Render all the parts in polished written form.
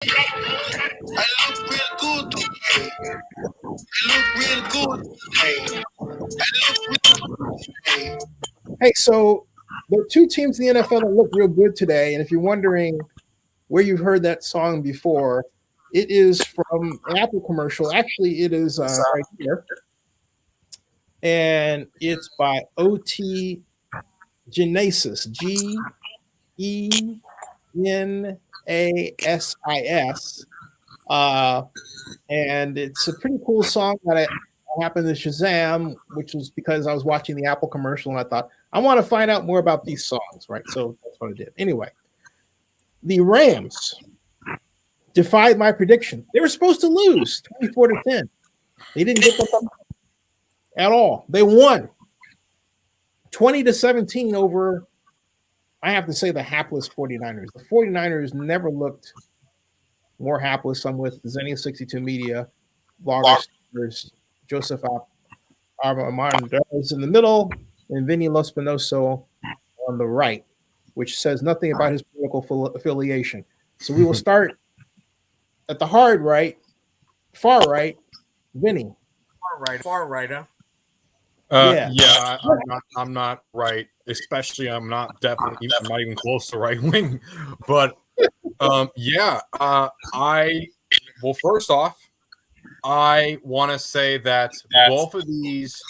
I look real good. Hey, I look real good. Hey, I look real good. Hey, so there are two teams in the NFL that look real good today, and if you're wondering where you've heard that song before, it is from an Apple commercial. Actually, it is right here, and it's by OT Genesis, Geneasis, uh, and it's a pretty cool song that I happened to Shazam, which was because I was watching the Apple commercial and I thought I want to find out more about these songs, right? So that's what I did. Anyway, the Rams defied my prediction. They were supposed to lose 24-10. They didn't get them at all. They won 20-17 over, I have to say, the hapless 49ers. The 49ers never looked more hapless. I'm with Zenny 62 Media, blogger, Joseph Armandez in the middle, and Vinny Lospinoso on the right, which says nothing about his political affiliation. So we will start at the far right, Vinny. Far right, huh? Yeah, I'm not right. Especially, I'm not even close to right wing. But first off, I want to say that both of these,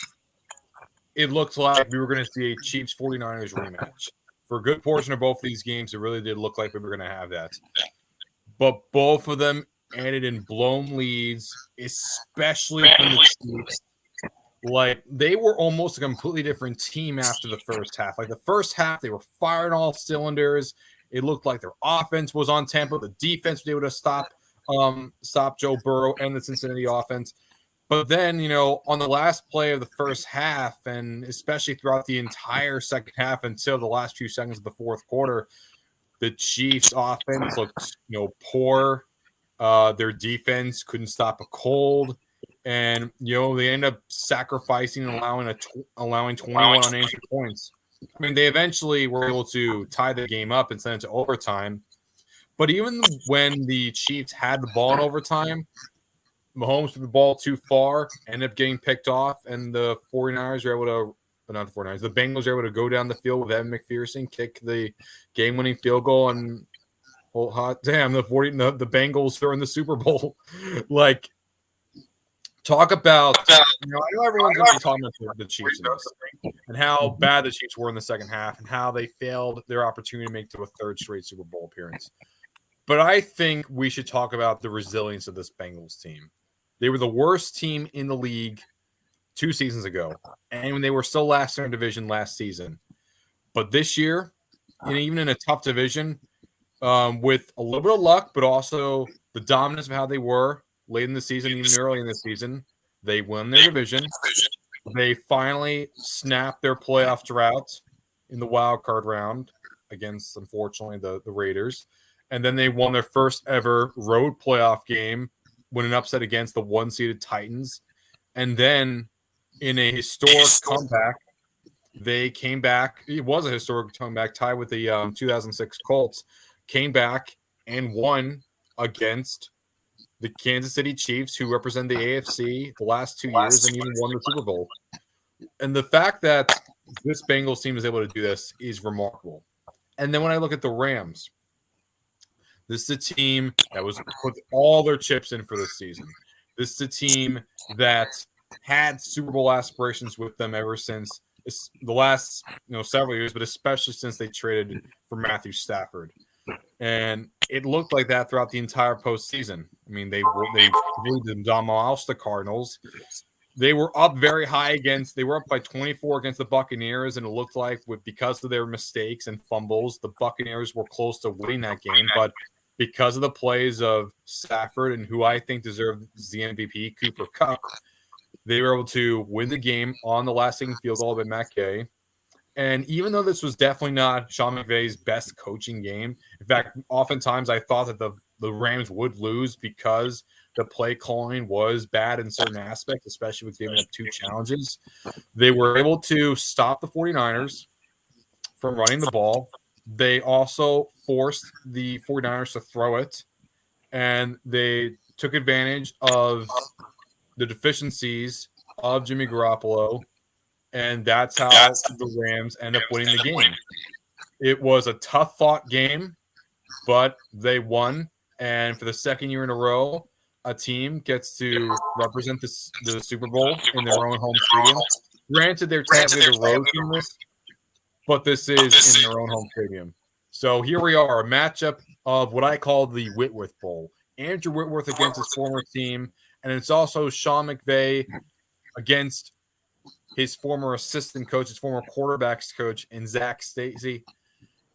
it looked like we were going to see a Chiefs 49ers rematch. For a good portion of both of these games, it really did look like we were going to have that. But both of them ended in blown leads, especially from the Chiefs. Like, they were almost a completely different team after the first half. Like, the first half, they were firing all cylinders. It looked like their offense was on tempo. The defense was able to stop Joe Burrow and the Cincinnati offense. But then, on the last play of the first half, and especially throughout the entire second half until the last few seconds of the fourth quarter, the Chiefs' offense looked, poor. Their defense couldn't stop a cold. And, they end up sacrificing and allowing 21 unanswered points. I mean, they eventually were able to tie the game up and send it to overtime. But even when the Chiefs had the ball in overtime, Mahomes threw the ball too far, ended up getting picked off, and the 49ers were able to – not the 49ers. The Bengals were able to go down the field with Evan McPherson, kick the game-winning field goal, and hot damn, the Bengals are in the Super Bowl. Like, talk about I know everyone's going to be talking about the Chiefs in this, and how bad the Chiefs were in the second half, and how they failed their opportunity to make to a third straight Super Bowl appearance. But I think we should talk about the resilience of this Bengals team. They were the worst team in the league 2 seasons ago, and when they were still last in their division last season. But this year, and even in a tough division, with a little bit of luck, but also the dominance of how they were late in the season, even early in the season, they won their division. They finally snapped their playoff drought in the wild card round against, unfortunately, the Raiders. And then they won their first ever road playoff game, when an upset against the 1-seeded Titans. And then in a historic comeback, they came back. It was a historic comeback, tied with the 2006 Colts. Came back and won against the Kansas City Chiefs, who represent the AFC the last 2 years, and even won the Super Bowl. And the fact that this Bengals team is able to do this is remarkable. And then when I look at the Rams, this is a team that was put all their chips in for this season. This is a team that had Super Bowl aspirations with them ever since the last several years, but especially since they traded for Matthew Stafford. And it looked like that throughout the entire postseason. I mean, they really demolished the Cardinals. They were up very high they were up by 24 against the Buccaneers, and it looked like because of their mistakes and fumbles, the Buccaneers were close to winning that game. But because of the plays of Stafford and who I think deserves the MVP, Cooper Kupp, they were able to win the game on the last-second field goal by Matt Gay. And even though this was definitely not Sean McVay's best coaching game, in fact, oftentimes I thought that the Rams would lose because the play calling was bad in certain aspects, especially with giving up 2 challenges. They were able to stop the 49ers from running the ball. They also forced the 49ers to throw it. and they took advantage of the deficiencies of Jimmy Garoppolo, and that's how the Rams end up winning the game. It was a tough fought game, but they won. And for the second year in a row, a team gets to represent the Super Bowl in their own home stadium. Granted, they're technically the road team, but this is in their own home stadium. So here we are, a matchup of what I call the Whitworth Bowl. Andrew Whitworth against his former team, and it's also Sean McVay against his former assistant coach, his former quarterbacks coach, and Zach Stacy.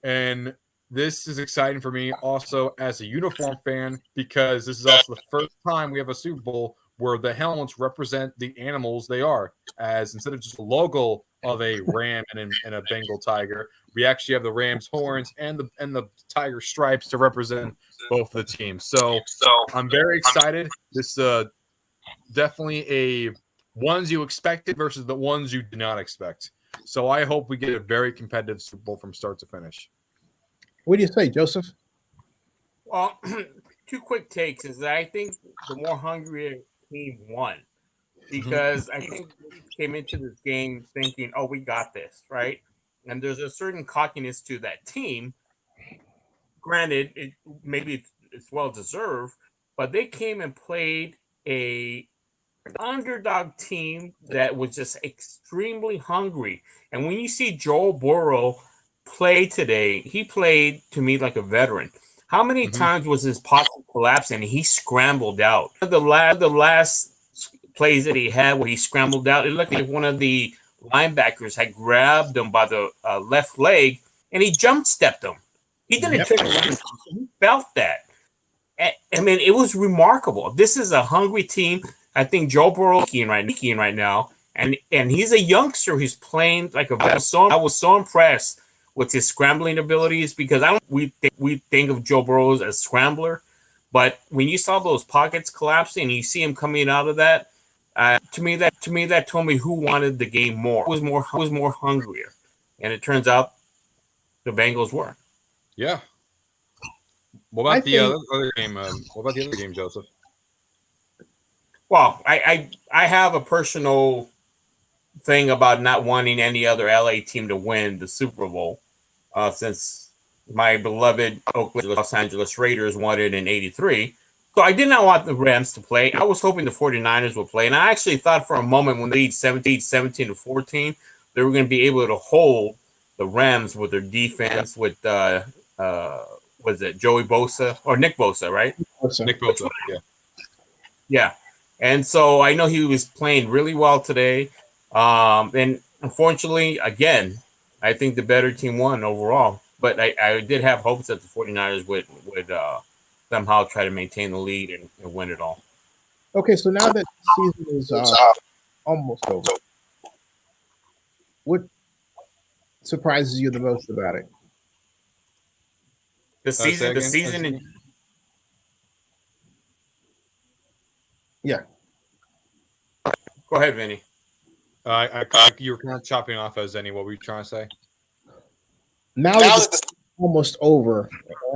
And this is exciting for me also as a uniform fan, because this is also the first time we have a Super Bowl where the helmets represent the animals they are. As instead of just a logo of a ram and a Bengal tiger, we actually have the ram's horns and the tiger stripes to represent both of the teams. So I'm very excited. This definitely a ones you expected versus the ones you did not expect. So I hope we get a very competitive Super Bowl from start to finish. What do you say, Joseph? Well, two quick takes is that I think the more hungrier team won, because I think we came into this game thinking, "Oh, we got this," right? And there's a certain cockiness to that team. Granted, maybe it's well deserved, but they came and played a underdog team that was just extremely hungry. And when you see Joe Burrow play today, he played to me like a veteran. How many times was his pocket collapsing and he scrambled out? The last plays that he had where he scrambled out, it looked like one of the linebackers had grabbed him by the left leg and he jump stepped him. He didn't turn around. He felt that. I mean, it was remarkable. This is a hungry team. I think Joe Burrow is right now, and he's a youngster who's playing like a veteran. I was so impressed with his scrambling abilities, because we think of Joe Burrow as a scrambler, but when you saw those pockets collapsing and you see him coming out of that, to me that told me who wanted the game more. Was more hungrier, and it turns out the Bengals were. Yeah. What about the other game? What about the other game, Joseph? Well, I have a personal thing about not wanting any other LA team to win the Super Bowl, since my beloved Oakland Los Angeles Raiders won it in '83. So I did not want the Rams to play. I was hoping the 49ers would play. And I actually thought for a moment when they lead 17-14, they were going to be able to hold the Rams with their defense with was it Joey Bosa or Nick Bosa, right? Nick Bosa, yeah. Yeah. And so I know he was playing really well today. And unfortunately, again, I think the better team won overall. But I did have hopes that the 49ers would somehow try to maintain the lead and win it all. Okay, so now that the season is almost over, what surprises you the most about it? The season. Yeah. Go ahead, Vinny. You were kind of chopping off as any. What were you trying to say? Now that it's almost over,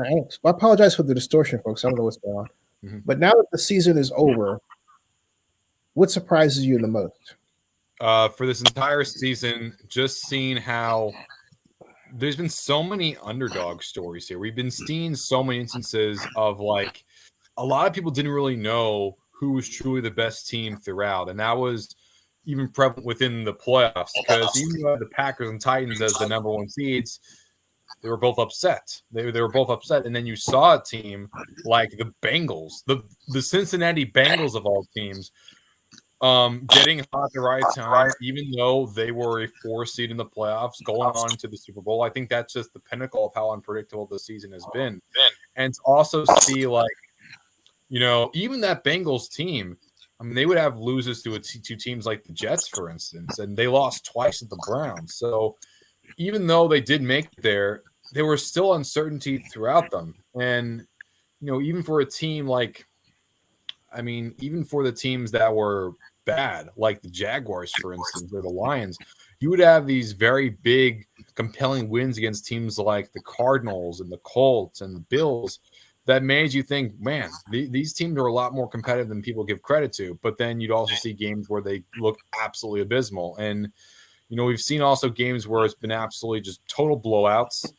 I apologize for the distortion, folks. I don't know what's going on. Mm-hmm. But now that the season is over, what surprises you the most? For this entire season, just seeing how there's been so many underdog stories here. We've been seeing so many instances of like a lot of people didn't really know who was truly the best team throughout. And that was even prevalent within the playoffs, because even though the Packers and Titans as the number one seeds, they were both upset. They were both upset. And then you saw a team like the Bengals, the Cincinnati Bengals of all teams, getting hot at the right time, even though they were a 4 seed in the playoffs, going on to the Super Bowl. I think that's just the pinnacle of how unpredictable the season has been. And to also see, like, you know, even that Bengals team, I mean, they would have losers to teams like the Jets, for instance, and they lost twice at the Browns. So even though they did make it there was still uncertainty throughout them. And, you know, even for a team like, I mean, even for the teams that were bad, like the Jaguars, for instance, or the Lions, you would have these very big, compelling wins against teams like the Cardinals and the Colts and the Bills that made you think, man, these teams are a lot more competitive than people give credit to. But then you'd also see games where they look absolutely abysmal. And, we've seen also games where it's been absolutely just total blowouts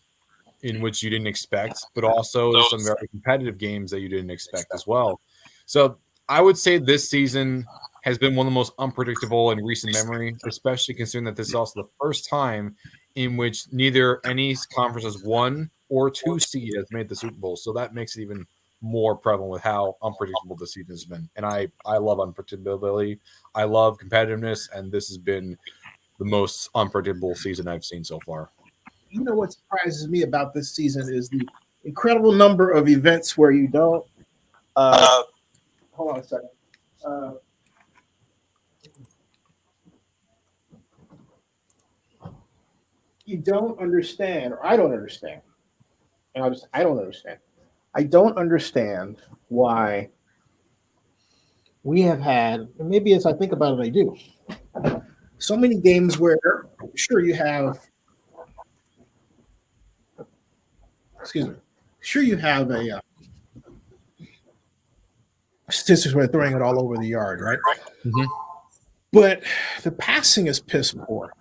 in which you didn't expect, but also some very competitive games that you didn't expect as well. So I would say this season has been one of the most unpredictable in recent memory, especially considering that this is also the first time in which neither any conference has 1 or 2 seed has made the Super Bowl. So that makes it even more prevalent with how unpredictable the season has been. And I love unpredictability. I love competitiveness, and this has been the most unpredictable season I've seen so far. What surprises me about this season is the incredible number of events where you don't. Hold on a second. You don't understand, or I don't understand. And I don't understand. I don't understand why we have had, and maybe as I think about it, I do, so many games where, sure, you have, you have a statistics where they're throwing it all over the yard, right? Mm-hmm. But the passing is piss poor.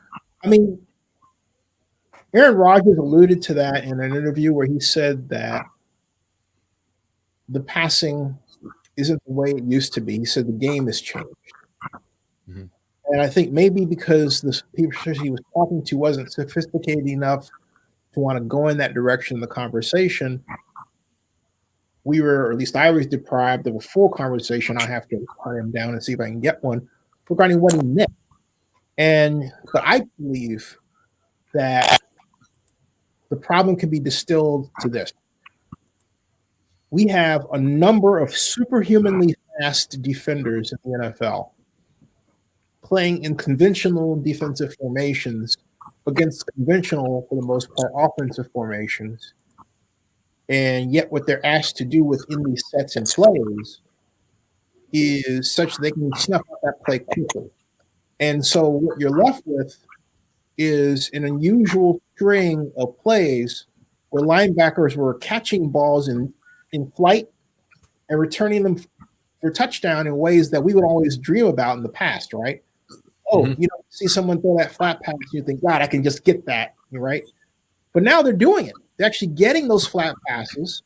I mean, Aaron Rodgers alluded to that in an interview where he said that the passing isn't the way it used to be. He said the game has changed. Mm-hmm. And I think maybe because the people he was talking to wasn't sophisticated enough to want to go in that direction in the conversation, we were, or at least I was deprived of a full conversation. I have to hunt him down and see if I can get one regarding what he meant. But I believe that the problem can be distilled to this. We have a number of superhumanly fast defenders in the NFL playing in conventional defensive formations against conventional, for the most part, offensive formations. And yet what they're asked to do within these sets and plays is such that they can snuff out that play quickly. And so what you're left with is an unusual string of plays where linebackers were catching balls in flight and returning them for touchdown in ways that we would always dream about in the past, right? Mm-hmm. See someone throw that flat pass, you think, God, I can just get that, right? But now they're doing it. They're actually getting those flat passes,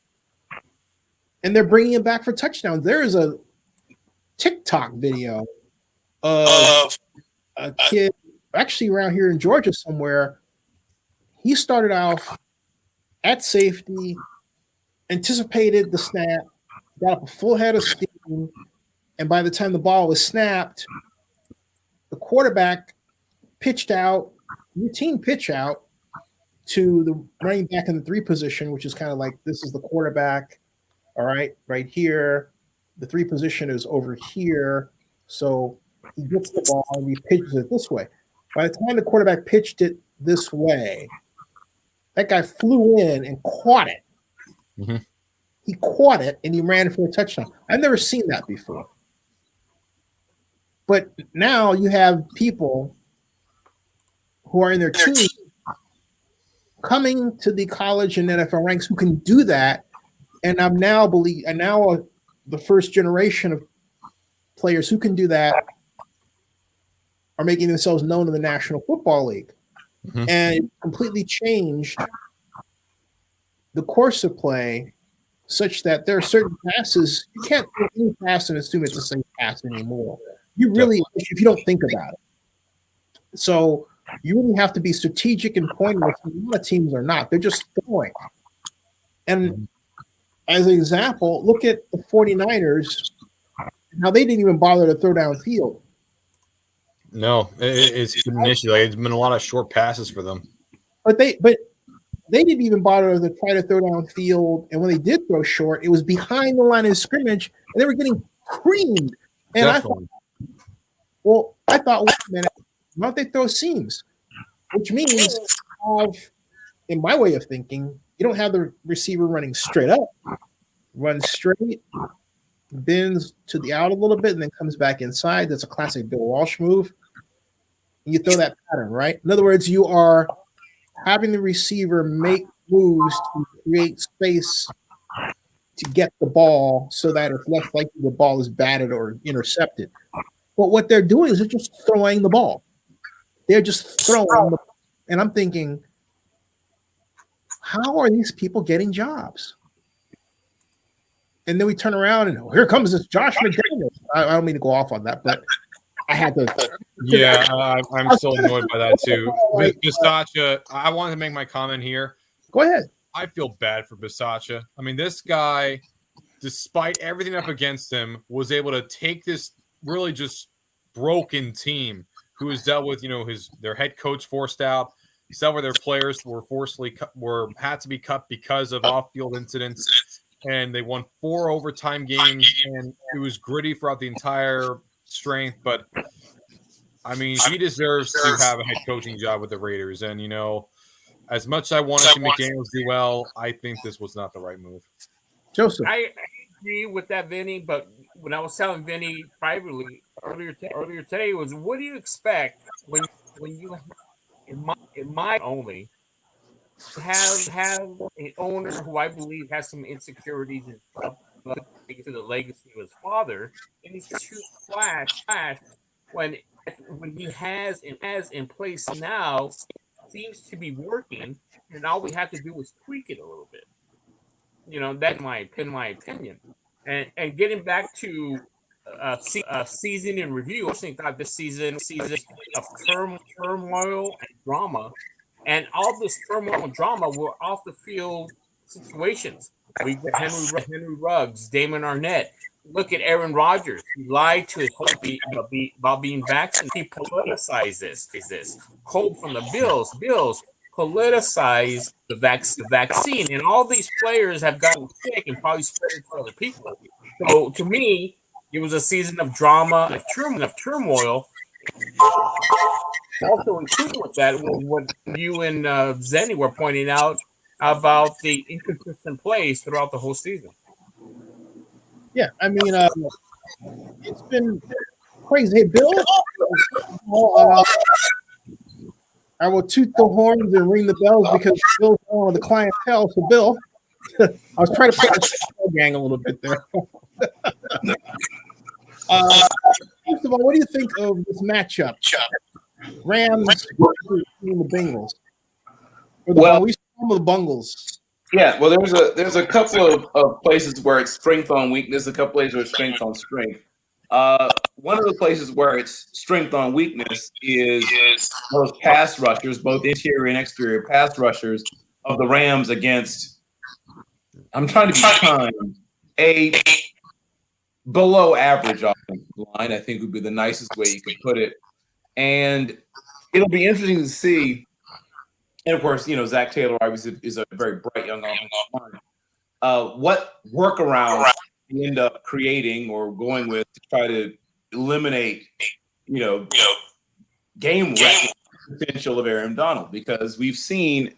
and they're bringing it back for touchdowns. There is a TikTok video of a kid actually around here in Georgia somewhere. He started off at safety, anticipated the snap, got up a full head of steam, and by the time the ball was snapped, the quarterback pitched out, routine pitch out to the running back in the 3 position, which is kind of like, this is the quarterback, all right, right here. The 3 position is over here. So he gets the ball and he pitches it this way. By the time the quarterback pitched it this way, that guy flew in and caught it. Mm-hmm. He caught it and he ran for a touchdown. I've never seen that before. But now you have people who are in their teens coming to the college and NFL ranks who can do that. And the first generation of players who can do that are making themselves known in the National Football League. Mm-hmm. And it completely changed the course of play such that there are certain passes, you can't throw any pass and assume it's the same pass anymore. You really, if you don't think about it. So you really have to be strategic and pointing. A lot of teams are not. They're just throwing. And as an example, look at the 49ers, how they didn't even bother to throw downfield. No, it's been an issue. Like, it's been a lot of short passes for them. But they didn't even bother to try to throw downfield. And when they did throw short, it was behind the line of scrimmage, and they were getting creamed. And Definitely. I thought, wait a minute, why don't they throw seams? Which means, in my way of thinking, you don't have the receiver running straight up, runs straight, bends to the out a little bit, and then comes back inside. That's a classic Bill Walsh move. And you throw that pattern, right? In other words, you are having the receiver make moves to create space to get the ball so that it's less likely the ball is batted or intercepted. But what they're doing is they're just throwing the ball. They're just throwing the, and I'm thinking, how are these people getting jobs? And then we turn around and here comes this Josh McDaniels. I don't mean to go off on that, but I had to. Yeah, I'm still annoyed by that too. Bisaccia, I wanted to make my comment here. Go ahead. I feel bad for Bisaccia. I mean, this guy, despite everything up against him, was able to take this really just broken team who has dealt with, their head coach forced out. Several of their players were had to be cut because of off-field incidents. And they won 4 overtime games, and it was gritty throughout the entire strength. But I mean, he deserves to have a head coaching job with the Raiders. And as much as I want to see McDaniels do well, I think this was not the right move. Joseph, I agree with that, Vinny. But when I was telling Vinny privately earlier today, was what do you expect when you in my only have an owner who I believe has some insecurities and stuff to the legacy of his father, and he's too flash when he has in place now seems to be working, and all we have to do is tweak it a little bit. That's my opinion. And getting back to season in review, I think that this season of turmoil and drama. And all this turmoil and drama were off the field situations. We got Henry Ruggs, Damon Arnett. Look at Aaron Rodgers. He lied to his hope about being vaccinated. He politicized this. Cole from the Bills politicized the vaccine. And all these players have gotten sick and probably spread it to other people. So to me, it was a season of drama, of turmoil. Also included with that, what you and Zenny were pointing out about the inconsistent plays throughout the whole season. Yeah, I mean, it's been crazy. Hey, Bill, I will toot the horns and ring the bells because Bill's one of the clientele. So, Bill, I was trying to play the gang a little bit there. First of all, what do you think of this matchup? Rams versus the Bengals. We saw the Bengals. Yeah, well, there's a couple of places where it's strength on weakness, a couple places where it's strength on strength. One of the places where it's strength on weakness is those pass rushers, both interior and exterior pass rushers of the Rams against, I'm trying to be kind, a below average offensive line, I think would be the nicest way you could put it. And it'll be interesting to see. And of course, Zach Taylor obviously is a very bright young offensive line. What workaround you end up creating or going with to try to eliminate, game potential of Aaron Donald? Because we've seen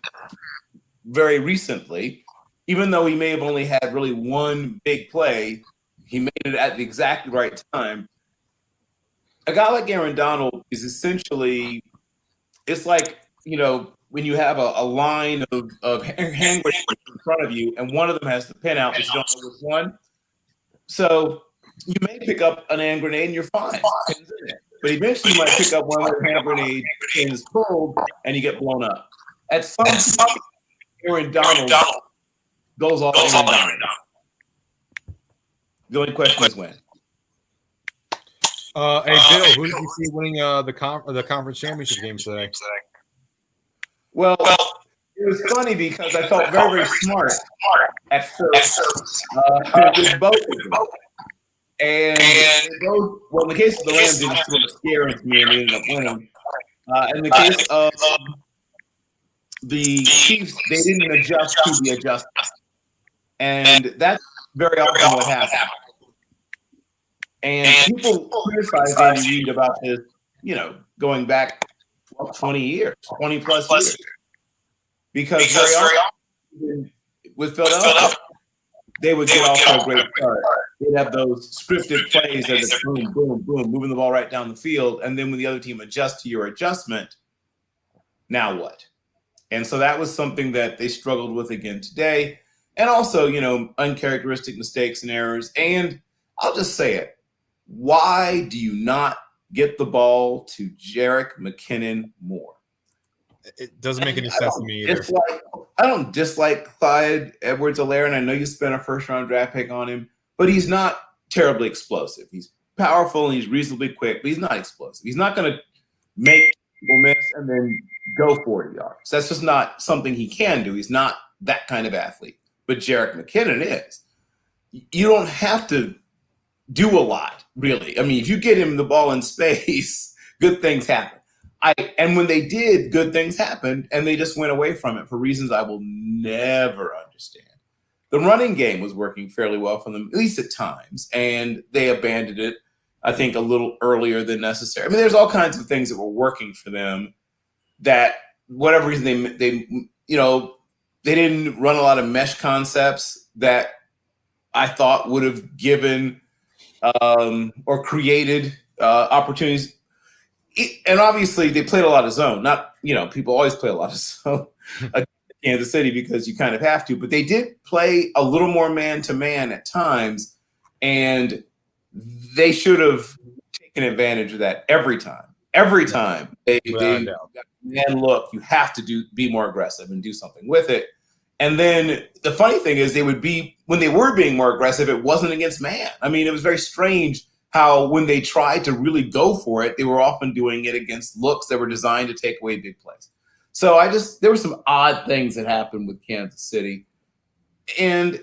very recently, even though he may have only had really one big play, he made it at the exactly right time. A guy like Aaron Donald is essentially, it's like, when you have a line of hand grenades in front of you and one of them has the pin out, but you don't know which one. So you may pick up an hand grenade and you're fine. But eventually you might pick up one of the hand grenade pins pulled and you get blown up. At some point, Aaron Donald goes all Aaron Donald. The only question is when. Hey, Bill, who did you see winning the conference championship games today? Well, it was funny because I felt very, very smart at first with both of them. And both, well, in the case of the Rams, it was sort of scary to me and they ended up winning. In the case of the Chiefs, they didn't adjust to the adjustment. And that's very often what happens. And people criticize Andy Reid about this, going back 20 years, 20 plus years. Because very often with Philadelphia, they would get off to a great start. They'd have those scripted plays that are boom, boom, boom, moving the ball right down the field. And then when the other team adjusts to your adjustment, now what? And so that was something that they struggled with again today. and also, uncharacteristic mistakes and errors. And I'll just say it. Why do you not get the ball to Jerick McKinnon more? It doesn't make any sense to me either. I don't dislike Clyde Edwards-Helaire, and I know you spent a first-round draft pick on him, but he's not terribly explosive. He's powerful and he's reasonably quick, but he's not explosive. He's not going to make people miss and then go 40 yards. That's just not something he can do. He's not that kind of athlete. But Jerick McKinnon is. You don't have to do a lot, really. I mean, if you get him the ball in space, good things happen. And when they did, good things happened, and they just went away from it for reasons I will never understand. The running game was working fairly well for them, at least at times, and they abandoned it, I think, a little earlier than necessary. I mean, there's all kinds of things that were working for them that, whatever reason, they didn't run a lot of mesh concepts that I thought would have given or created opportunities. And obviously, they played a lot of zone. Not, people always play a lot of zone against Kansas City because you kind of have to. But they did play a little more man-to-man at times, and they should have taken advantage of that every time. Every time they man, look, you have to be more aggressive and do something with it. And then the funny thing is, when they were being more aggressive, it wasn't against man. I mean, it was very strange how when they tried to really go for it, they were often doing it against looks that were designed to take away big plays. So there were some odd things that happened with Kansas City. And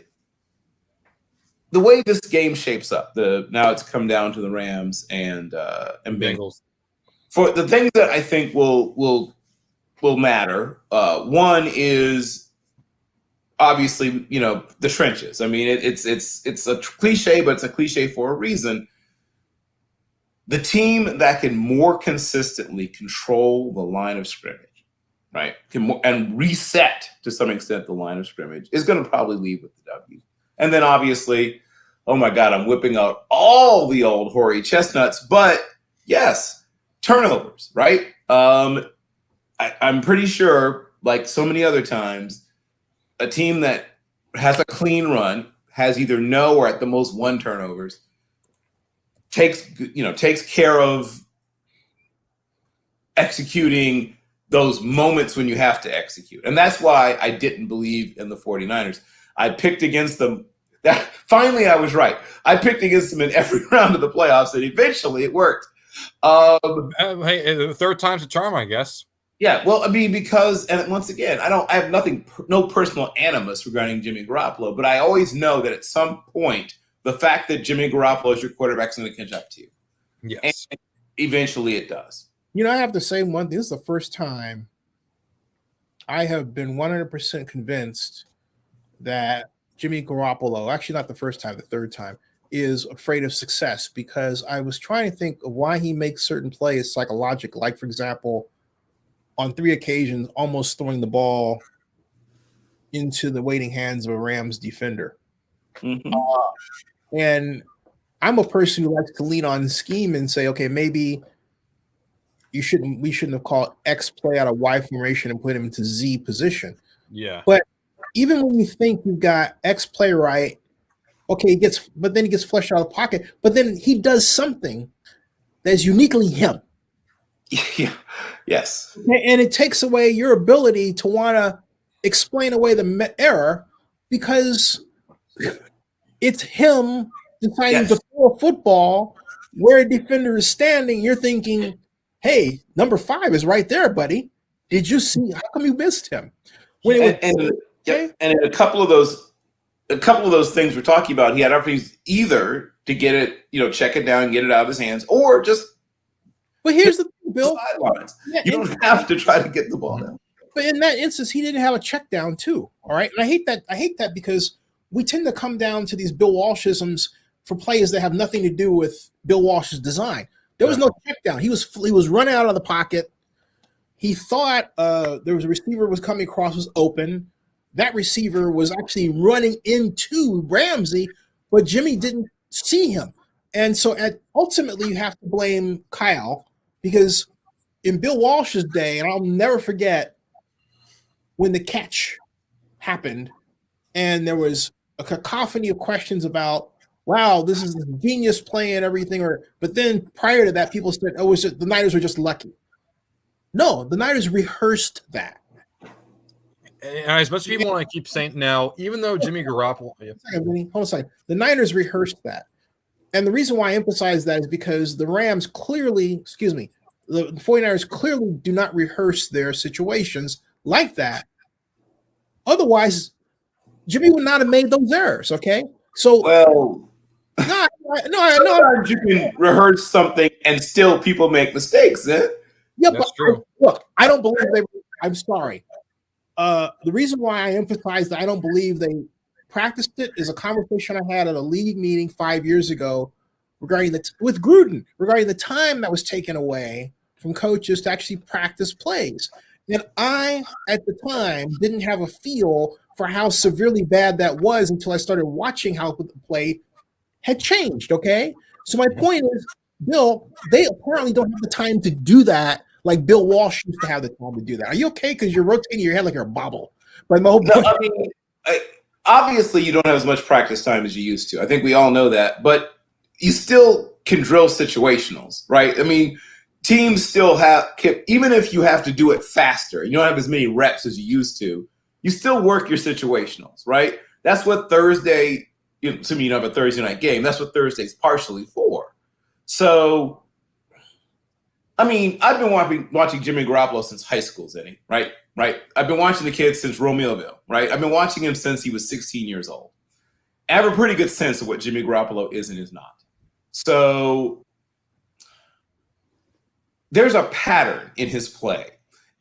the way this game shapes up, now it's come down to the Rams and Bengals. For the things that I think will matter, one is obviously, the trenches. I mean, it's a cliche, but it's a cliche for a reason. The team that can more consistently control the line of scrimmage, right, and reset to some extent the line of scrimmage is going to probably leave with the W. And then obviously, oh my God, I'm whipping out all the old hoary chestnuts, but yes, turnovers, right? I'm pretty sure, like so many other times, a team that has a clean run has either no or at the most one turnovers. Takes care of executing those moments when you have to execute. And that's why I didn't believe in the 49ers. I picked against them. Finally, I was right. I picked against them in every round of the playoffs, and eventually it worked. Hey, the third time's a charm, I guess. Yeah, well, I mean, because, and once again, I have no personal animus regarding Jimmy Garoppolo, but I always know that at some point, the fact that Jimmy Garoppolo is your quarterback is going to catch up to you. Yes. And eventually it does. I have to say one thing. This is the first time I have been 100% convinced that Jimmy Garoppolo, actually not the first time, the third time, is afraid of success, because I was trying to think of why he makes certain plays psychological. Like, for example, on 3 occasions, almost throwing the ball into the waiting hands of a Rams defender. Mm-hmm. And I'm a person who likes to lean on scheme and say, okay, maybe we shouldn't have called X play out of Y formation and put him into Z position. Yeah. But even when you think you've got X play right, okay, but then he gets flushed out of the pocket, but then he does something that's uniquely him. Yeah. Yes. And it takes away your ability to want to explain away the error, because it's him deciding to throw a football where a defender is standing. You're thinking, hey, number 5 is right there, buddy. Did you see? How come you missed him? And a couple of those things we're talking about, he had opportunities either to get it, check it down, get it out of his hands, or just. But here's the thing, Bill. Sidelines. You don't have to try to get the ball down. But in that instance, he didn't have a check down too. All right, and I hate that because we tend to come down to these Bill Walshisms for plays that have nothing to do with Bill Walsh's design. There was no check down. He was running out of the pocket. He thought there was a receiver was coming across, was open. That receiver was actually running into Ramsey, but Jimmy didn't see him. And so ultimately you have to blame Kyle, because in Bill Walsh's day, and I'll never forget when the catch happened, and there was a cacophony of questions about, wow, this is a genius play and everything. But then prior to that, people said, oh, the Niners were just lucky. No, the Niners rehearsed that. And as much as people want to keep saying now, even though Jimmy Garoppolo, Hold on a second. The Niners rehearsed that. And the reason why I emphasize that is because the 49ers clearly do not rehearse their situations like that. Otherwise, Jimmy would not have made those errors. Okay. So, Well, no. sometimes you can rehearse something and still people make mistakes. Yeah, that's but true. Look, I don't believe they. I'm sorry. The reason why I emphasize that I don't believe they practiced it is a conversation I had at a league meeting 5 years ago regarding with Gruden regarding the time that was taken away from coaches to actually practice plays. And I, at the time, didn't have a feel for how severely bad that was until I started watching how the play had changed. Okay, so my point is, Bill, they apparently don't have the time to do that. Like Bill Walsh used to have the time to do that. Are you okay? Because you're rotating your head like you're a bobble. But my whole point. I mean, obviously, you don't have as much practice time as you used to. I think we all know that. But you still can drill situationals, right? I mean, teams still even if you have to do it faster, you don't have as many reps as you used to, you still work your situationals, right? That's what Thursday, assuming you don't have a Thursday night game, that's what Thursday's partially for. So, I mean, I've been watching Jimmy Garoppolo since high school, Zenny, right? I've been watching the kid since Romeoville, right? I've been watching him since he was 16 years old. I have a pretty good sense of what Jimmy Garoppolo is and is not. So there's a pattern in his play.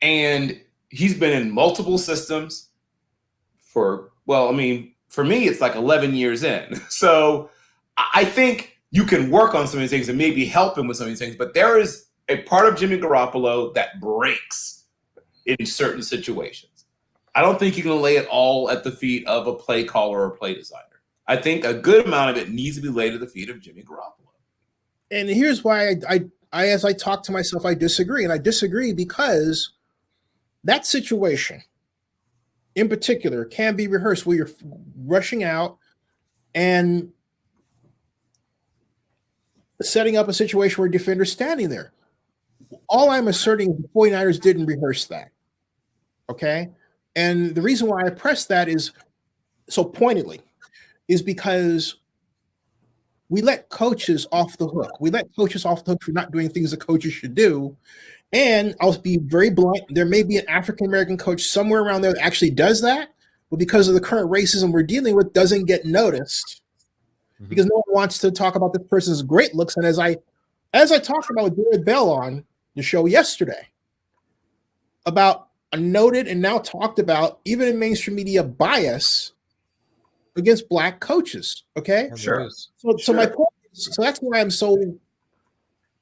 And he's been in multiple systems for me, it's like 11 years in. So I think you can work on some of these things and maybe help him with some of these things, but there is a part of Jimmy Garoppolo that breaks in certain situations. I don't think you can lay it all at the feet of a play caller or a play designer. I think a good amount of it needs to be laid at the feet of Jimmy Garoppolo. And here's why I as I talk to myself, I disagree. And I disagree because that situation in particular can be rehearsed where you're rushing out and setting up a situation where a defender's standing there. All I'm asserting is the 49ers didn't rehearse that. Okay? And the reason why I press that is so pointedly is because we let coaches off the hook. We let coaches off the hook for not doing things that coaches should do. And I'll be very blunt. There may be an African-American coach somewhere around there that actually does that, but because of the current racism we're dealing with, doesn't get noticed because no one wants to talk about this person's great looks. And as I talked about with Jared Bell on the show yesterday about a noted and now talked about even in mainstream media bias against black coaches. Okay. Sure. So my point is, so that's why I'm so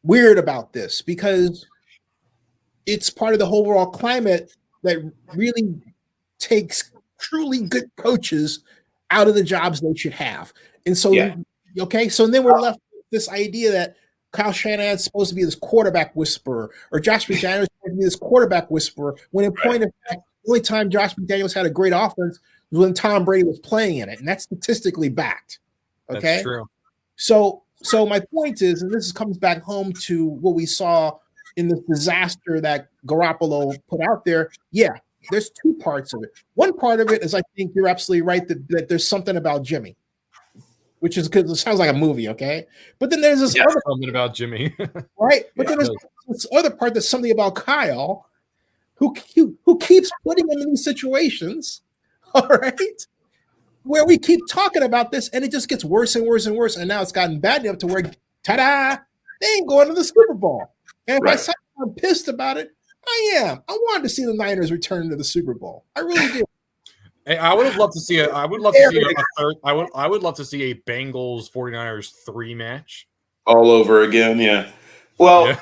weird about this, because it's part of the overall climate that really takes truly good coaches out of the jobs they should have. And so, okay. So then we're left with this idea that Kyle Shanahan's supposed to be this quarterback whisperer, or Josh McDaniels is supposed to be this quarterback whisperer, when in point of fact, the only time Josh McDaniels had a great offense was when Tom Brady was playing in it, and that's statistically backed. Okay, that's true. So my point is, and this comes back home to what we saw in the disaster that Garoppolo put out there. Yeah, there's two parts of it. One part of it is I think you're absolutely right that there's something about Jimmy, which is because it sounds like a movie, okay? But then there's this other something about Jimmy, right? But then there's this other part that's something about Kyle, who keeps putting him in these situations, all right, where we keep talking about this, and it just gets worse and worse and worse, and now it's gotten bad enough to where, ta-da, they ain't going to the Super Bowl. And if I say I'm pissed about it, I am. I wanted to see the Niners return to the Super Bowl. I really do. Hey, I would have loved to see I would love to see a third. I would love to see a Bengals 49ers 3 match all over again. Yeah. Well,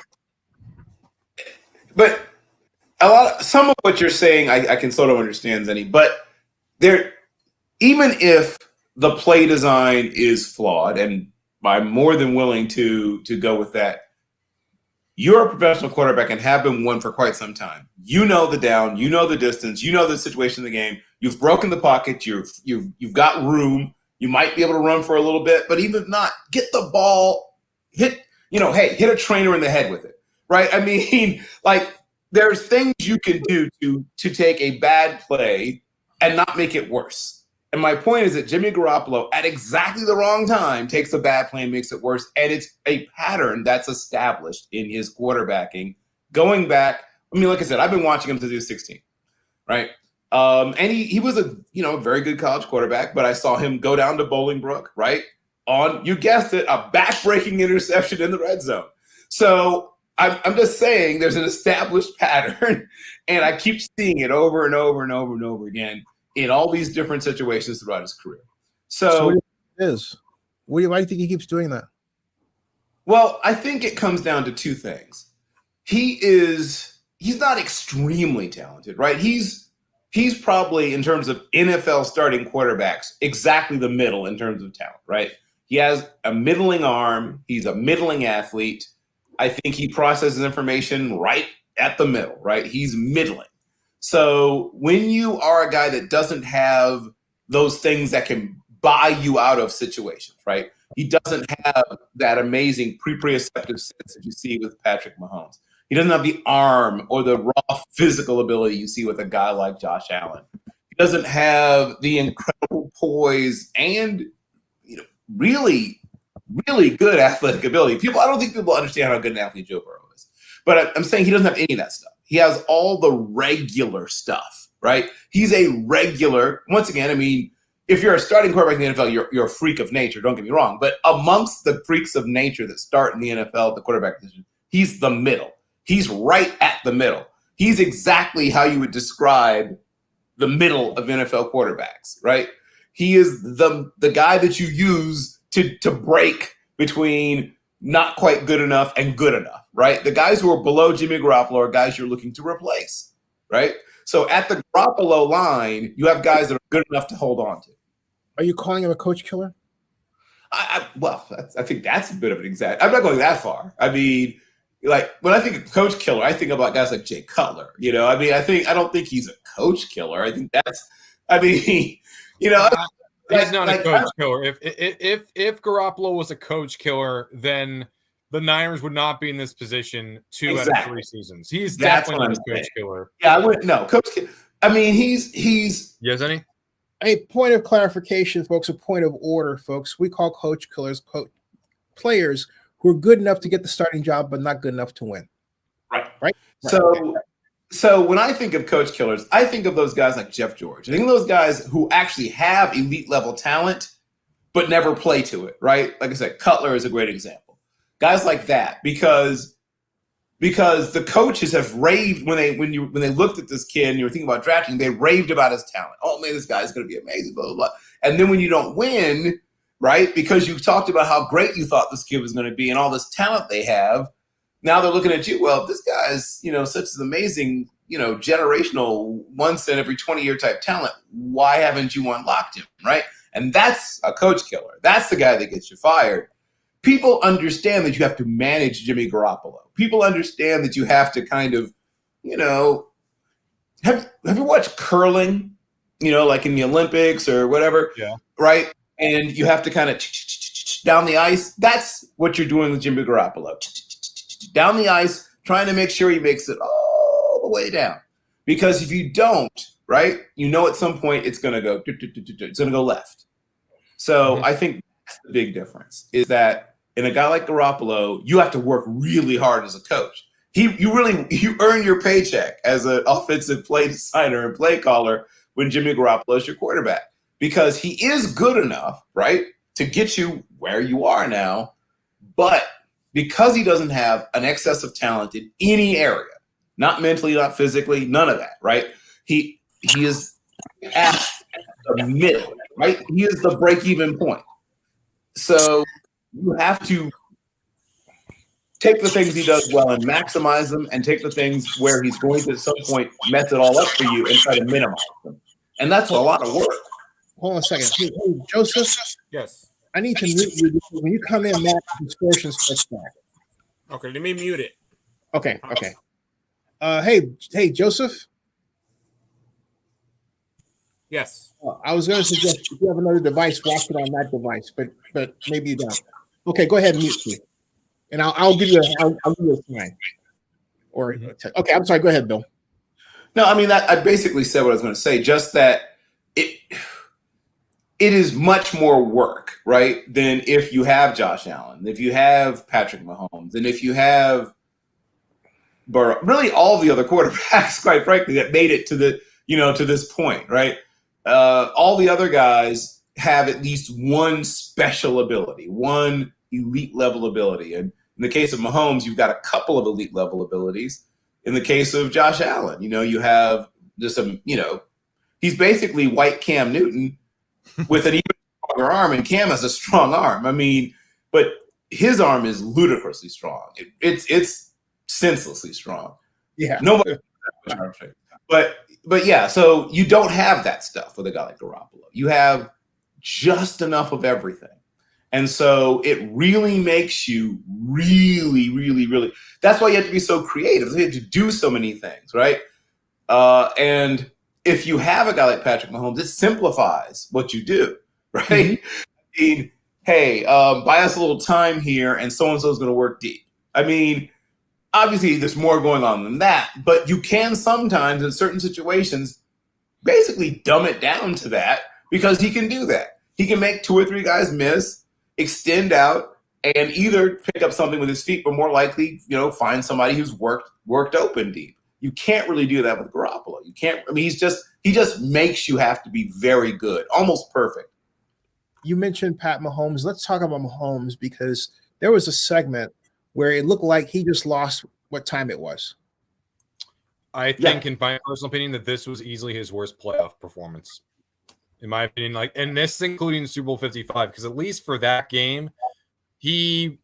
but some of what you're saying, I can sort of understand, Zenny. But even if the play design is flawed, and I'm more than willing to go with that. You're a professional quarterback and have been one for quite some time. You know the down, you know the distance, you know the situation of the game. You've broken the pocket. You've got room. You might be able to run for a little bit, but even if not, get the ball, hit a trainer in the head with it, right? I mean, like there's things you can do to take a bad play and not make it worse. And my point is that Jimmy Garoppolo, at exactly the wrong time, takes a bad play and makes it worse. And it's a pattern that's established in his quarterbacking. Going back, I mean, like I said, I've been watching him since he was 16, right? And he was a very good college quarterback, but I saw him go down to Bolingbrook, right? On, you guessed it, a back-breaking interception in the red zone. So I'm just saying there's an established pattern, and I keep seeing it over and over and over and over again in all these different situations throughout his career. So why do you think he keeps doing that? Well, I think it comes down to two things. He's not extremely talented, right? He's probably, in terms of NFL starting quarterbacks, exactly the middle in terms of talent, right? He has a middling arm. He's a middling athlete. I think he processes information right at the middle, right? He's middling. So when you are a guy that doesn't have those things that can buy you out of situations, right? He doesn't have that amazing proprioceptive sense that you see with Patrick Mahomes. He doesn't have the arm or the raw physical ability you see with a guy like Josh Allen. He doesn't have the incredible poise and really, really good athletic ability. I don't think people understand how good an athlete Joe Burrow is. But I'm saying he doesn't have any of that stuff. He has all the regular stuff, right? He's a regular, once again, I mean, if you're a starting quarterback in the NFL, you're a freak of nature, don't get me wrong. But amongst the freaks of nature that start in the NFL at the quarterback position, he's the middle. He's right at the middle. He's exactly how you would describe the middle of NFL quarterbacks, right? He is the guy that you use to break between not quite good enough and good enough, right? The guys who are below Jimmy Garoppolo are guys you're looking to replace, right? So at the Garoppolo line, you have guys that are good enough to hold on to. Are you calling him a coach killer? I think that's a bit of an exact. I'm not going that far. I mean, like when I think of coach killer, I think about guys like Jay Cutler. I mean, I don't think he's a coach killer. I think that's. I mean, he's not a coach killer. If Garoppolo was a coach killer, then the Niners would not be in this position out of 3 seasons. He's definitely not a coach killer. Yeah, I wouldn't. No, coach. I mean, he's. Yes, any. A point of clarification, folks. A point of order, folks. We call coach killers players who are good enough to get the starting job, but not good enough to win. Right. So when I think of coach killers, I think of those guys like Jeff George. I think of those guys who actually have elite level talent, but never play to it. Right. Like I said, Cutler is a great example. Guys like that, because the coaches have raved when they looked at this kid and you were thinking about drafting, they raved about his talent. Oh man, this guy's going to be amazing, blah, blah, blah. And then when you don't win, right, because you talked about how great you thought this kid was going to be and all this talent they have, now they're looking at you, well, this guy's, such an amazing, generational, once in every 20-year type talent. Why haven't you unlocked him, right? And that's a coach killer. That's the guy that gets you fired. People understand that you have to manage Jimmy Garoppolo. People understand that you have to kind of, have you watched curling, like in the Olympics or whatever? Yeah. Right? And you have to kind of down the ice. That's what you're doing with Jimmy Garoppolo. Down the ice, trying to make sure he makes it all the way down. Because if you don't, right, at some point it's going to go, it's going to go left. So I think that's the big difference, is that in a guy like Garoppolo, you have to work really hard as a coach. You earn your paycheck as an offensive play designer and play caller when Jimmy Garoppolo is your quarterback, because he is good enough, right, to get you where you are now. But because he doesn't have an excess of talent in any area, not mentally, not physically, none of that, right? He is at the middle, right? He is the break-even point. So you have to take the things he does well and maximize them, and take the things where he's going to at some point mess it all up for you and try to minimize them. And that's a lot of work. Hold on a second. Hey, Joseph. Yes. I need to mute you because when you come in, Matt, distortion starts back. Okay, let me mute it. Okay. Hey, Joseph. Yes. I was going to suggest if you have another device, watch it on that device, but maybe you don't. Okay, go ahead and mute me, and I'll give you a sign. Or okay, I'm sorry. Go ahead, Bill. No, I mean that I basically said what I was going to say. Just that it is much more work, right, than if you have Josh Allen, if you have Patrick Mahomes, and if you have Burrow. Really, all the other quarterbacks, quite frankly, that made it to this point, right? All the other guys have at least one special ability, one elite level ability, and in the case of Mahomes, you've got a couple of elite level abilities. In the case of Josh Allen, you have just he's basically white Cam Newton with an even stronger arm, and Cam has a strong arm. I mean, but his arm is ludicrously strong. It's senselessly strong. Yeah. Nobody perfect. But yeah, so you don't have that stuff with a guy like Garoppolo. You have just enough of everything. And so it really makes you really, really, really, that's why you have to be so creative. You have to do so many things, right? And if you have a guy like Patrick Mahomes, it simplifies what you do, right? Mm-hmm. I mean, hey, buy us a little time here and so-and-so is going to work deep. I mean, obviously there's more going on than that, but you can sometimes in certain situations basically dumb it down to that because he can do that. He can make 2 or 3 guys miss, extend out, and either pick up something with his feet, but more likely, find somebody who's worked open deep. You can't really do that with Garoppolo. You can't. I mean, he just makes you have to be very good, almost perfect. You mentioned Pat Mahomes. Let's talk about Mahomes because there was a segment where it looked like he just lost what time it was. I think, in my personal opinion, that this was easily his worst playoff performance. In my opinion, and this is including Super Bowl 55, because at least for that game, he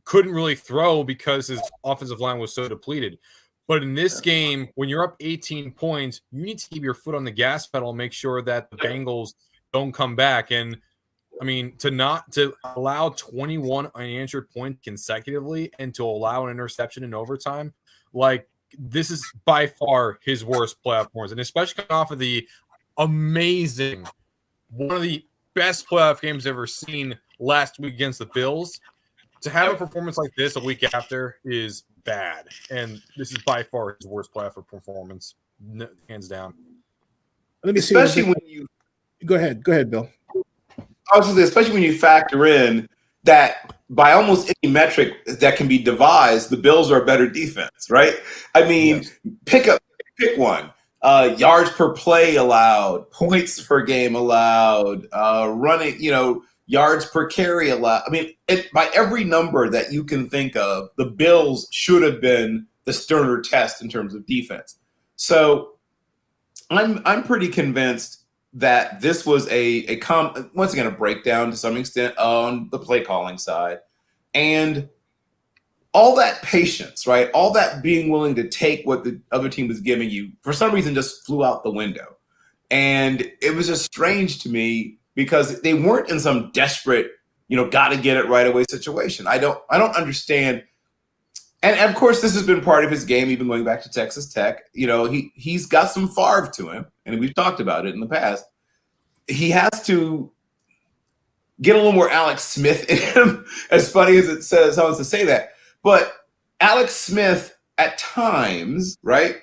couldn't really throw because his offensive line was so depleted. But in this game, when you're up 18 points, you need to keep your foot on the gas pedal and make sure that the Bengals don't come back. And I mean, to allow 21 unanswered points consecutively and to allow an interception in overtime, this is by far his worst playoff performance. And especially coming off of the amazing, one of the best playoff games I've ever seen last week against the Bills, to have a performance like this a week after is bad. And this is by far his worst playoff performance, hands down. Let me see. Especially when you go ahead, Bill. Obviously, especially when you factor in that by almost any metric that can be devised, the Bills are a better defense, right? I mean, pick one. Yards per play allowed, points per game allowed, running, yards per carry allowed. I mean, by every number that you can think of, the Bills should have been the sterner test in terms of defense. So I'm pretty convinced that this was once again a breakdown to some extent on the play calling side, and all that patience, right? All that being willing to take what the other team was giving you, for some reason, just flew out the window. And it was just strange to me because they weren't in some desperate, got to get it right away situation. I don't understand. And of course, this has been part of his game, even going back to Texas Tech. He's got some Favre to him, and we've talked about it in the past. He has to get a little more Alex Smith in him, as funny as it sounds to say that. But Alex Smith, at times, right,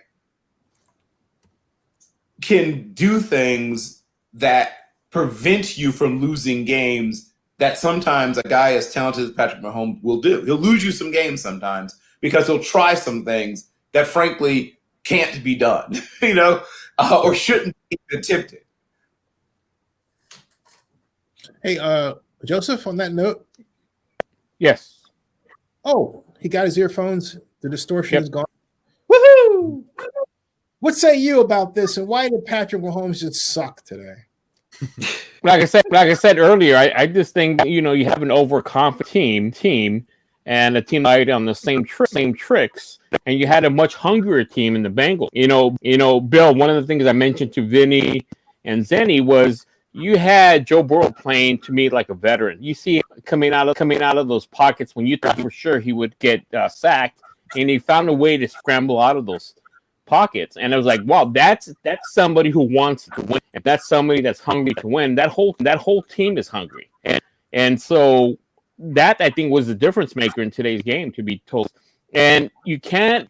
can do things that prevent you from losing games that sometimes a guy as talented as Patrick Mahomes will do. He'll lose you some games sometimes because he'll try some things that, frankly, can't be done, or shouldn't be attempted. Hey, Joseph, on that note. Yes. Oh, he got his earphones. The distortion is gone. Woohoo! What say you about this, and why did Patrick Mahomes just suck today? Like I said earlier, I just think you have an overconfident team and a team that on the same tricks, and you had a much hungrier team in the Bengals. Bill, one of the things I mentioned to Vinny and Zenny was you had Joe Burrow playing to me like a veteran. You see coming out of those pockets when you thought for sure he would get sacked, and he found a way to scramble out of those pockets. And I was like, wow, that's somebody who wants to win. If that's somebody that's hungry to win, that whole team is hungry. And so that, I think, was the difference maker in today's game, to be told. And you can't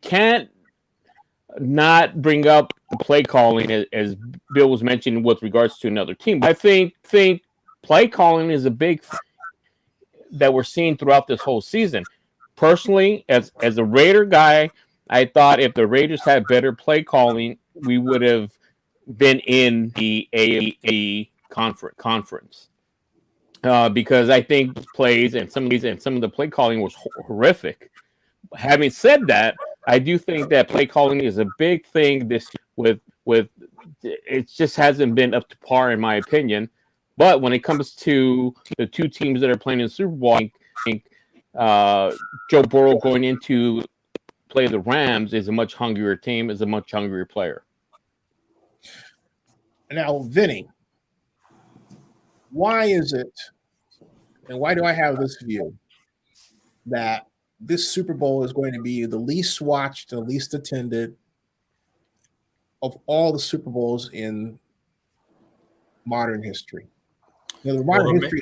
not bring up the play calling, as Bill was mentioning with regards to another team. But I think play calling is a big that we're seeing throughout this whole season. Personally, as a Raider guy, I thought if the Raiders had better play calling, we would have been in the AFC conference. Because I think plays and some of the play calling was horrific. Having said that, I do think that play calling is a big thing this year with it just hasn't been up to par, in my opinion. But when it comes to the two teams that are playing in the Super Bowl, I think Joe Burrow going into play the Rams is a much hungrier team, is a much hungrier player. Now, Vinny, why is it, and why do I have this view that this Super Bowl is going to be the least watched, the least attended of all the Super Bowls in modern history? You know, the modern history,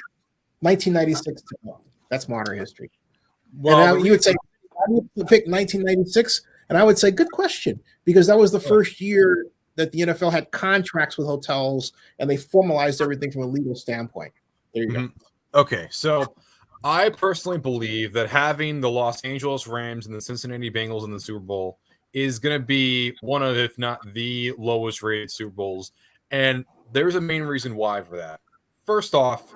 1996 to now. That's modern history. Well, and now you would say, how do you pick 1996? And I would say, good question, because that was the first year that the NFL had contracts with hotels and they formalized everything from a legal standpoint. There you go. Okay, so I personally believe that having the Los Angeles Rams and the Cincinnati Bengals in the Super Bowl is going to be one of, if not the lowest rated Super Bowls. And there's a main reason why for that. First off,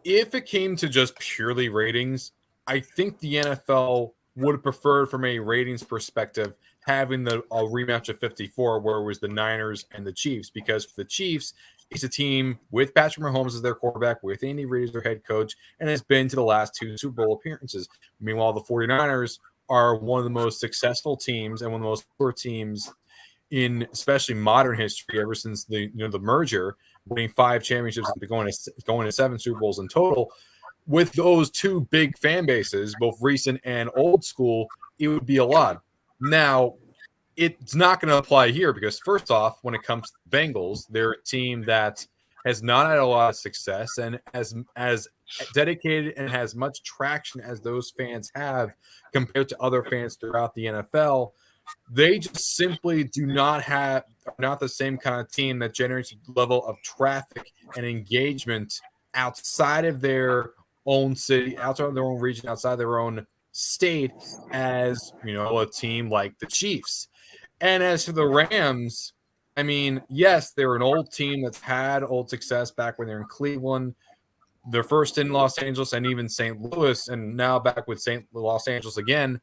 if it came to just purely ratings, I think the NFL would have preferred, from a ratings perspective, having a rematch of 54 where it was the Niners and the Chiefs, because for the Chiefs, it's a team with Patrick Mahomes as their quarterback, with Andy Reid as their head coach, and has been to the last two Super Bowl appearances. Meanwhile, the 49ers are one of the most successful teams and one of the most poor teams in especially modern history ever since the merger, winning 5 championships and going to 7 Super Bowls in total. With those two big fan bases, both recent and old school, it would be a lot. Now, it's not going to apply here because, first off, when it comes to the Bengals, they're a team that has not had a lot of success, and as dedicated and has much traction as those fans have compared to other fans throughout the NFL, they just simply are not the same kind of team that generates a level of traffic and engagement outside of their own city, outside of their own region, outside their own state as, a team like the Chiefs. And as for the Rams, I mean, yes, they're an old team that's had old success back when they're in Cleveland. They're first in Los Angeles and even St. Louis, and now back with Los Angeles again.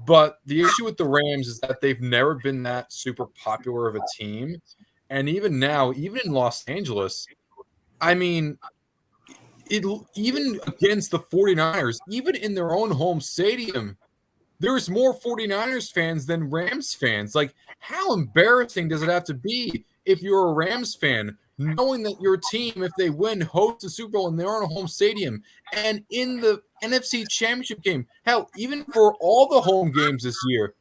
But the issue with the Rams is that they've never been that super popular of a team. And even now, even in Los Angeles, I mean, even against the 49ers, even in their own home stadium, there's more 49ers fans than Rams fans. Like, how embarrassing does it have to be if you're a Rams fan, knowing that your team, if they win, hosts a Super Bowl in their own home stadium, and in the NFC Championship game, hell, even for all the home games this year,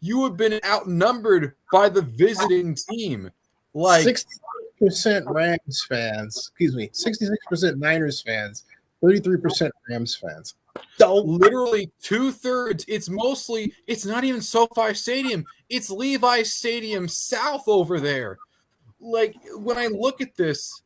you have been outnumbered by the visiting team. Like 60% Rams fans, 66% Niners fans, 33% Rams fans. So literally 2/3. It's not even SoFi Stadium. It's Levi Stadium South over there. Like, when I look at this,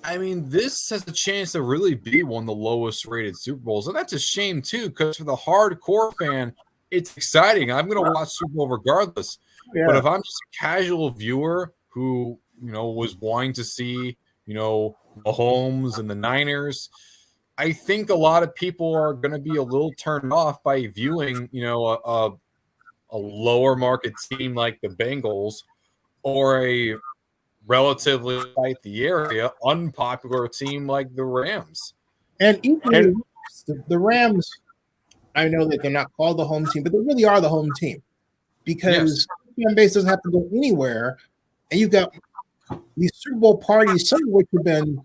I mean, this has a chance to really be one of the lowest rated Super Bowls. And that's a shame too, because for the hardcore fan, it's exciting. I'm going to watch Super Bowl regardless. Yeah. But if I'm just a casual viewer who, was wanting to see, Mahomes and the Niners, I think a lot of people are going to be a little turned off by viewing, a lower market team like the Bengals or a relatively like the area unpopular team like the Rams. And even the Rams, I know that they're not called the home team, but they really are the home team because the fan base doesn't have to go anywhere. And you've got these Super Bowl parties, some of which have been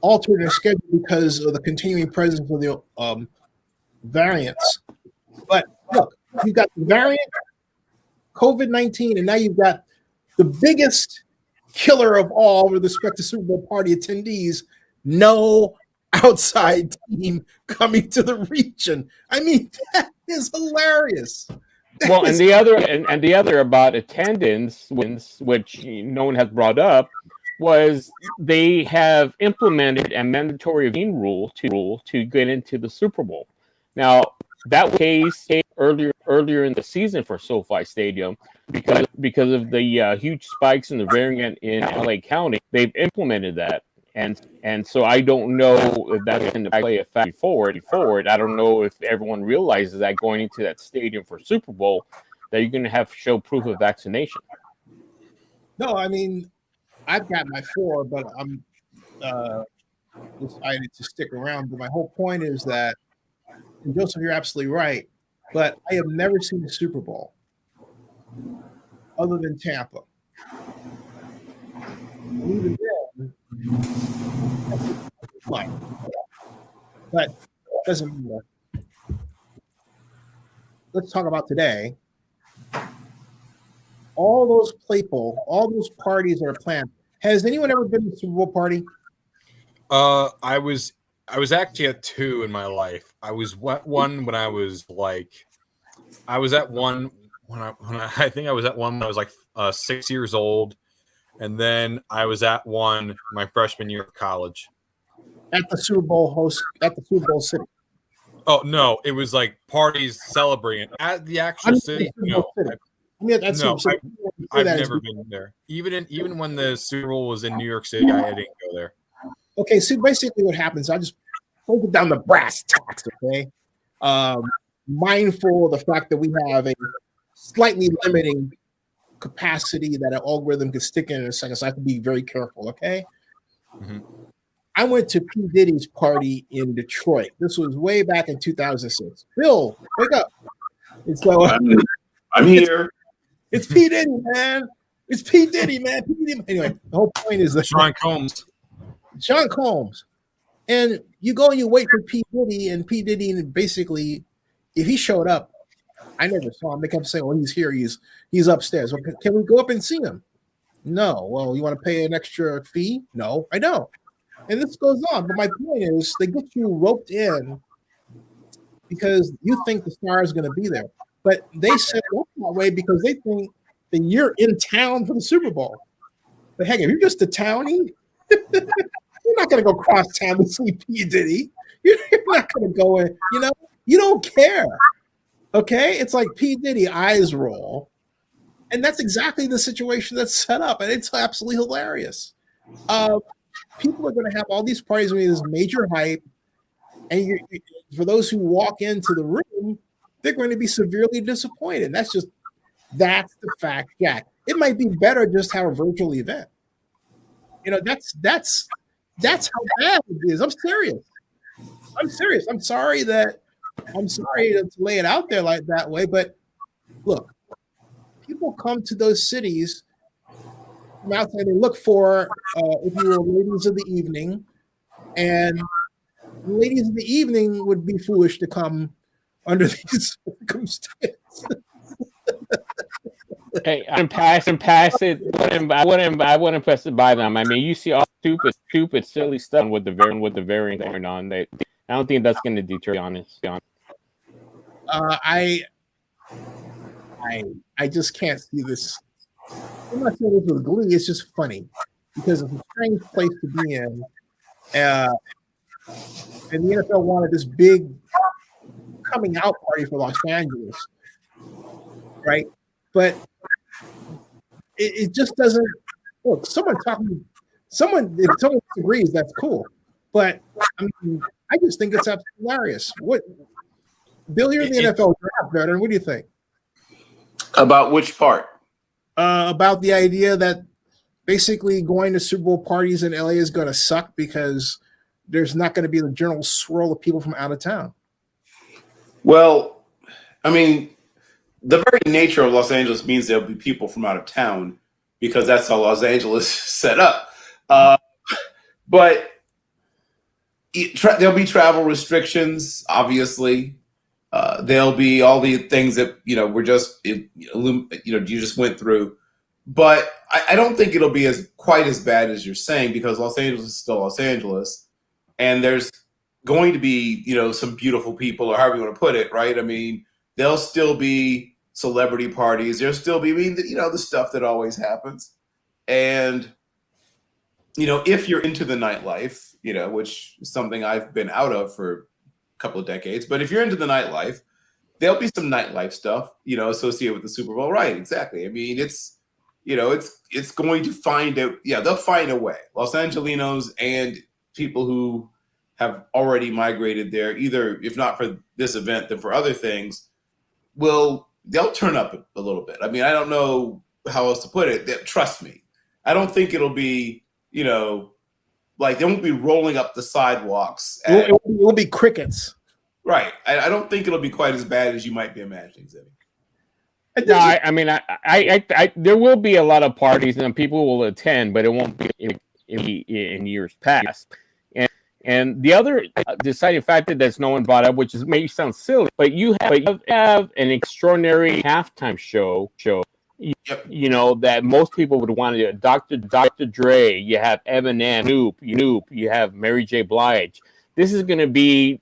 altered their schedule because of the continuing presence of the variants. But look, you've got the variant COVID-19, and now you've got the biggest killer of all with respect to Super Bowl party attendees, no outside team coming to the region. I mean, that is hilarious. Well, and the other about attendance, which no one has brought up, was they have implemented a mandatory vaccine rule to get into the Super Bowl. Now, that was the case earlier in the season for SoFi Stadium because of the huge spikes in the variant in LA County. They've implemented that, and so I don't know if that's going to play a factor forward. I don't know if everyone realizes that going into that stadium for Super Bowl that you're going to have to show proof of vaccination. No, I mean, I've got my 4, but I'm decided to stick around. But my whole point is that, and Joseph, you're absolutely right, but I have never seen a Super Bowl other than Tampa. And even then, fine. But it doesn't matter. Let's talk about today. All those people, all those parties that are planned. Has anyone ever been to a Super Bowl party? I was actually at 2 in my life. I was one when I was like, I was at one when I think I was at one when I was like 6 years old, and then I was at one my freshman year of college. At the Super Bowl city. Oh no, it was like parties celebrating at the actual city. No, I've never been there. Even when the Super Bowl was in New York City, I didn't go there. Okay, so basically what happens, I just break it down the brass tacks, okay? Mindful of the fact that we have a slightly limiting capacity that an algorithm can stick in a second, so I have to be very careful, okay? Mm-hmm. I went to P. Diddy's party in Detroit. This was way back in 2006. Bill, wake up. And so I'm here. It's P. Diddy, man. It's P. Diddy, man. P. Diddy. Anyway, the whole point is that Sean Combs. And you go and you wait for P. Diddy, and P. Diddy basically, if he showed up, I never saw him. They kept saying, "Well, he's here. He's upstairs. Well, can we go up and see him?" No. Well, you want to pay an extra fee? No, I don't. And this goes on. But my point is, they get you roped in because you think the star is going to be there. But they set it up that way because they think that you're in town for the Super Bowl. But heck, if you're just a townie, you're not going to go cross town to see P. Diddy. You're not going to go in. You don't care. Okay? It's like P. Diddy, eyes roll. And that's exactly the situation that's set up. And it's absolutely hilarious. People are going to have all these parties with this major hype. And for those who walk into the room, they're going to be severely disappointed. That's the fact, Jack. It might be better just have a virtual event. That's how bad it is. I'm serious. I'm sorry to lay it out there like that way, but look, people come to those cities from outside. They look for, if you will, ladies of the evening, and ladies of the evening would be foolish to come under these circumstances. Hey, I'm pass it. I wouldn't press it by them. I mean, you see all stupid, silly stuff with the variant going on. I don't think that's going to deter. To be honest. I just can't see this. I'm not saying this with glee. It's just funny because it's a strange place to be in. And the NFL wanted this big coming out party for Los Angeles, right? But it just doesn't look. If someone disagrees, that's cool. But I mean, I just think it's absolutely hilarious. What, Bill, you're in the NFL draft veteran. What do you think About which part? about the idea that basically going to Super Bowl parties in LA is going to suck because there's not going to be the general swirl of people from out of town? Well, I mean, the very nature of Los Angeles means there'll be people from out of town because that's how Los Angeles is set up. But there'll be travel restrictions, obviously. There'll be all the things that were just you just went through, but I don't think it'll be quite as bad as you're saying, because Los Angeles is still Los Angeles, and there's going to be some beautiful people, or however you want to put it, right? I mean, there'll still be celebrity parties. There'll still be, the stuff that always happens, and if you're into the nightlife, which is something I've been out of for a couple of decades, but if you're into the nightlife, there'll be some nightlife stuff, associated with the Super Bowl. Right. Exactly. I mean, it's going to find a, they'll find a way. Los Angelinos and people who have already migrated there, either, if not for this event, then for other things, they'll turn up a little bit. I mean, I don't know how else to put it. Trust me. I don't think it'll be, like they won't be rolling up the sidewalks. It will be crickets. Right. I don't think it'll be quite as bad as you might be imagining, Zibby. No, I mean, I there will be a lot of parties and people will attend, but it won't be in years past. And the other deciding factor that's no one brought up, which may sound silly, but you have an extraordinary halftime show. Yep. That most people would want to do. Dr. Dre, you have Eminem, Snoop, you have Mary J. Blige. This is going to be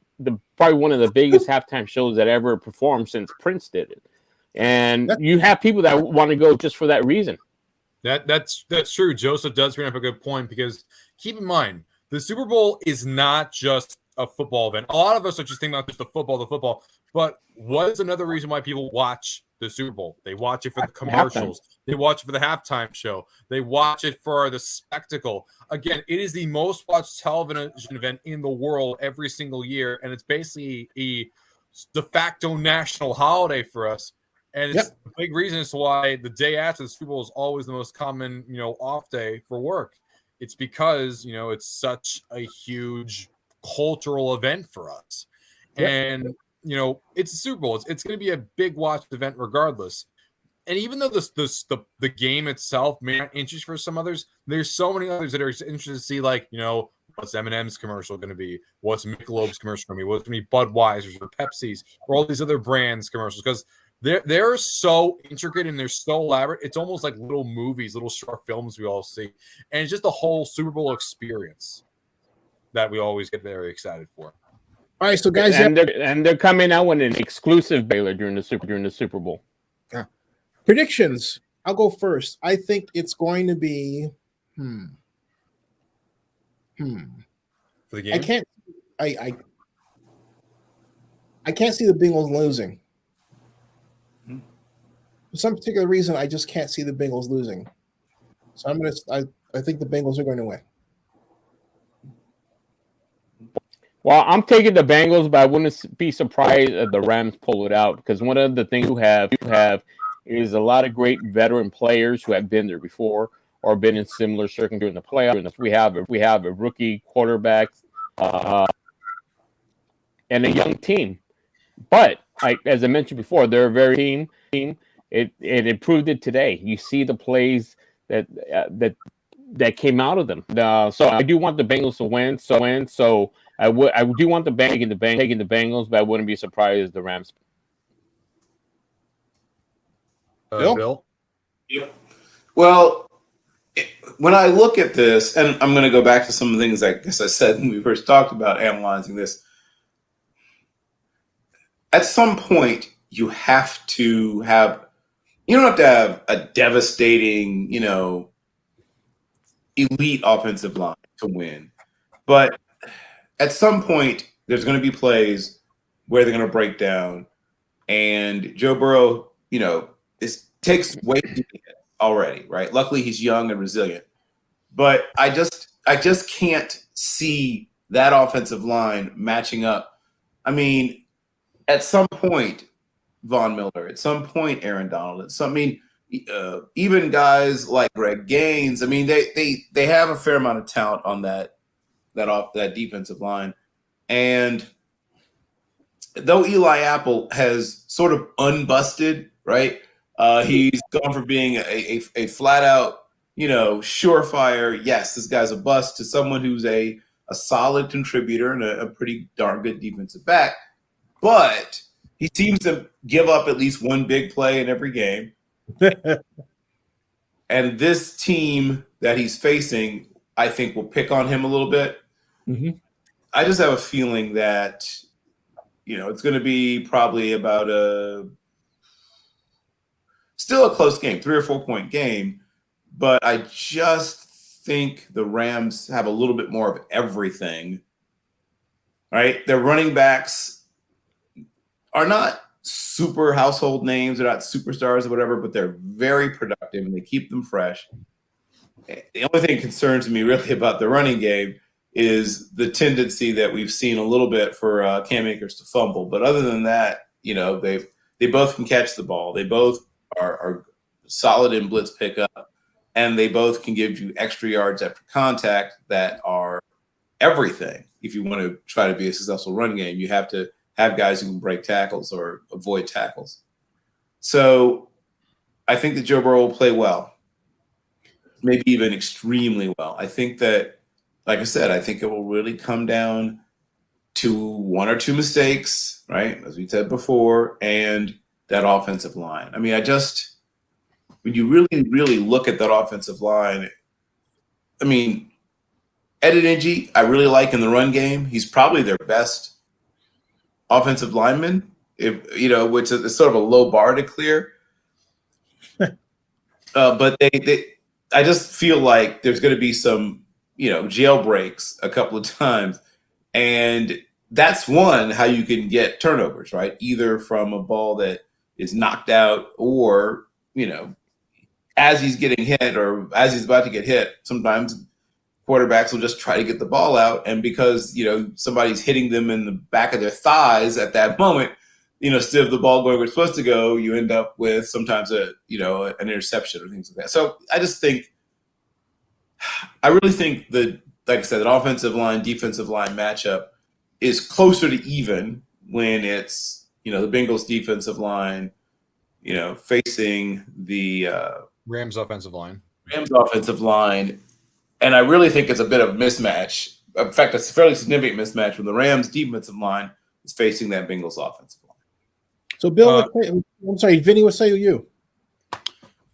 probably one of the biggest halftime shows that ever performed since Prince did it. And you have people that want to go just for that reason. That's true. Joseph does bring up a good point, because keep in mind, the Super Bowl is not just a football event. A lot of us are just thinking about just the football. But what is another reason why people watch the Super Bowl? They watch it for the commercials. They watch it for the halftime show. They watch it for the spectacle. Again, it is the most watched television event in the world every single year, and it's basically a de facto national holiday for us. And it's a big reason as to why the day after the Super Bowl is always the most common, off day for work. It's because, it's such a huge cultural event for us. Yep. And, it's a Super Bowl. It's going to be a big watched event regardless. And even though the game itself may not interest for some others, there's so many others that are interested to see, like, what's Eminem's commercial going to be? What's Michelob's commercial going to be? What's going to be Budweiser's or Pepsi's or all these other brands commercials? Because they're so intricate and they're so elaborate. It's almost like little movies, little short films we all see. And it's just the whole Super Bowl experience that we always get very excited for. All right, so guys, and they're coming out with an exclusive Baylor during the Super Bowl. Yeah. Predictions. I'll go first. I think it's going to be for the game. I can't see the Bengals losing. For some particular reason, I just can't see the Bengals losing. So I think the Bengals are going to win. Well, I'm taking the Bengals, but I wouldn't be surprised if the Rams pull it out, because one of the things you have is a lot of great veteran players who have been there before or been in similar circumstances during the playoffs. We have a rookie quarterback and a young team. But as I mentioned before, they're a very team. It improved it today. You see the plays that came out of them. So I do want the Bengals to win. So I do want the taking the Bengals, but I wouldn't be surprised if the Rams. Bill? Yep. Well, when I look at this, and I'm going to go back to some of the things I guess I said when we first talked about analyzing this. At some point, you don't have to have a devastating, elite offensive line to win. But at some point, there's going to be plays where they're going to break down. And Joe Burrow, takes way too many hits already, right? Luckily, he's young and resilient. But I just can't see that offensive line matching up. I mean, at some point, Von Miller, at some point, Aaron Donald, even guys like Greg Gaines, I mean, they have a fair amount of talent on that defensive line. And though Eli Apple has sort of unbusted, right? He's gone from being a flat out, surefire, yes, this guy's a bust, to someone who's a solid contributor and a pretty darn good defensive back. But He seems to give up at least one big play in every game. And this team that he's facing, I think, will pick on him a little bit. Mm-hmm. I just have a feeling that, it's going to be probably about still a close game, 3 or 4 point game. But I just think the Rams have a little bit more of everything. Right? Their running backs are not super household names. They're not superstars or whatever, but they're very productive and they keep them fresh. The only thing that concerns me really about the running game is the tendency that we've seen a little bit for Cam Akers to fumble. But other than that, they both can catch the ball. They both are solid in blitz pickup, and they both can give you extra yards after contact that are everything. If you want to try to be a successful run game, you have to have guys who can break tackles or avoid tackles. So I think that Joe Burrow will play well, maybe even extremely well. I think that, like I said, I think it will really come down to 1 or 2 mistakes, right? As we said before, and that offensive line. I mean, when you really, really look at that offensive line, I mean, Edininji, I really like in the run game. He's probably their best offensive lineman, which is sort of a low bar to clear. But I just feel like there's going to be some, jailbreaks a couple of times. And that's how you can get turnovers, right? Either from a ball that is knocked out or, as he's getting hit or as he's about to get hit, sometimes quarterbacks will just try to get the ball out. And because, somebody's hitting them in the back of their thighs at that moment, instead of the ball going where it's supposed to go, you end up with sometimes an interception or things like that. So I really think that, like I said, an offensive line, defensive line matchup is closer to even when it's, the Bengals defensive line, facing the Rams offensive line. Rams offensive line. And I really think it's a bit of a mismatch. In fact, it's a fairly significant mismatch when the Rams defensive line is facing that Bengals offensive line. So, Bill, I'm sorry, Vinny, what say you?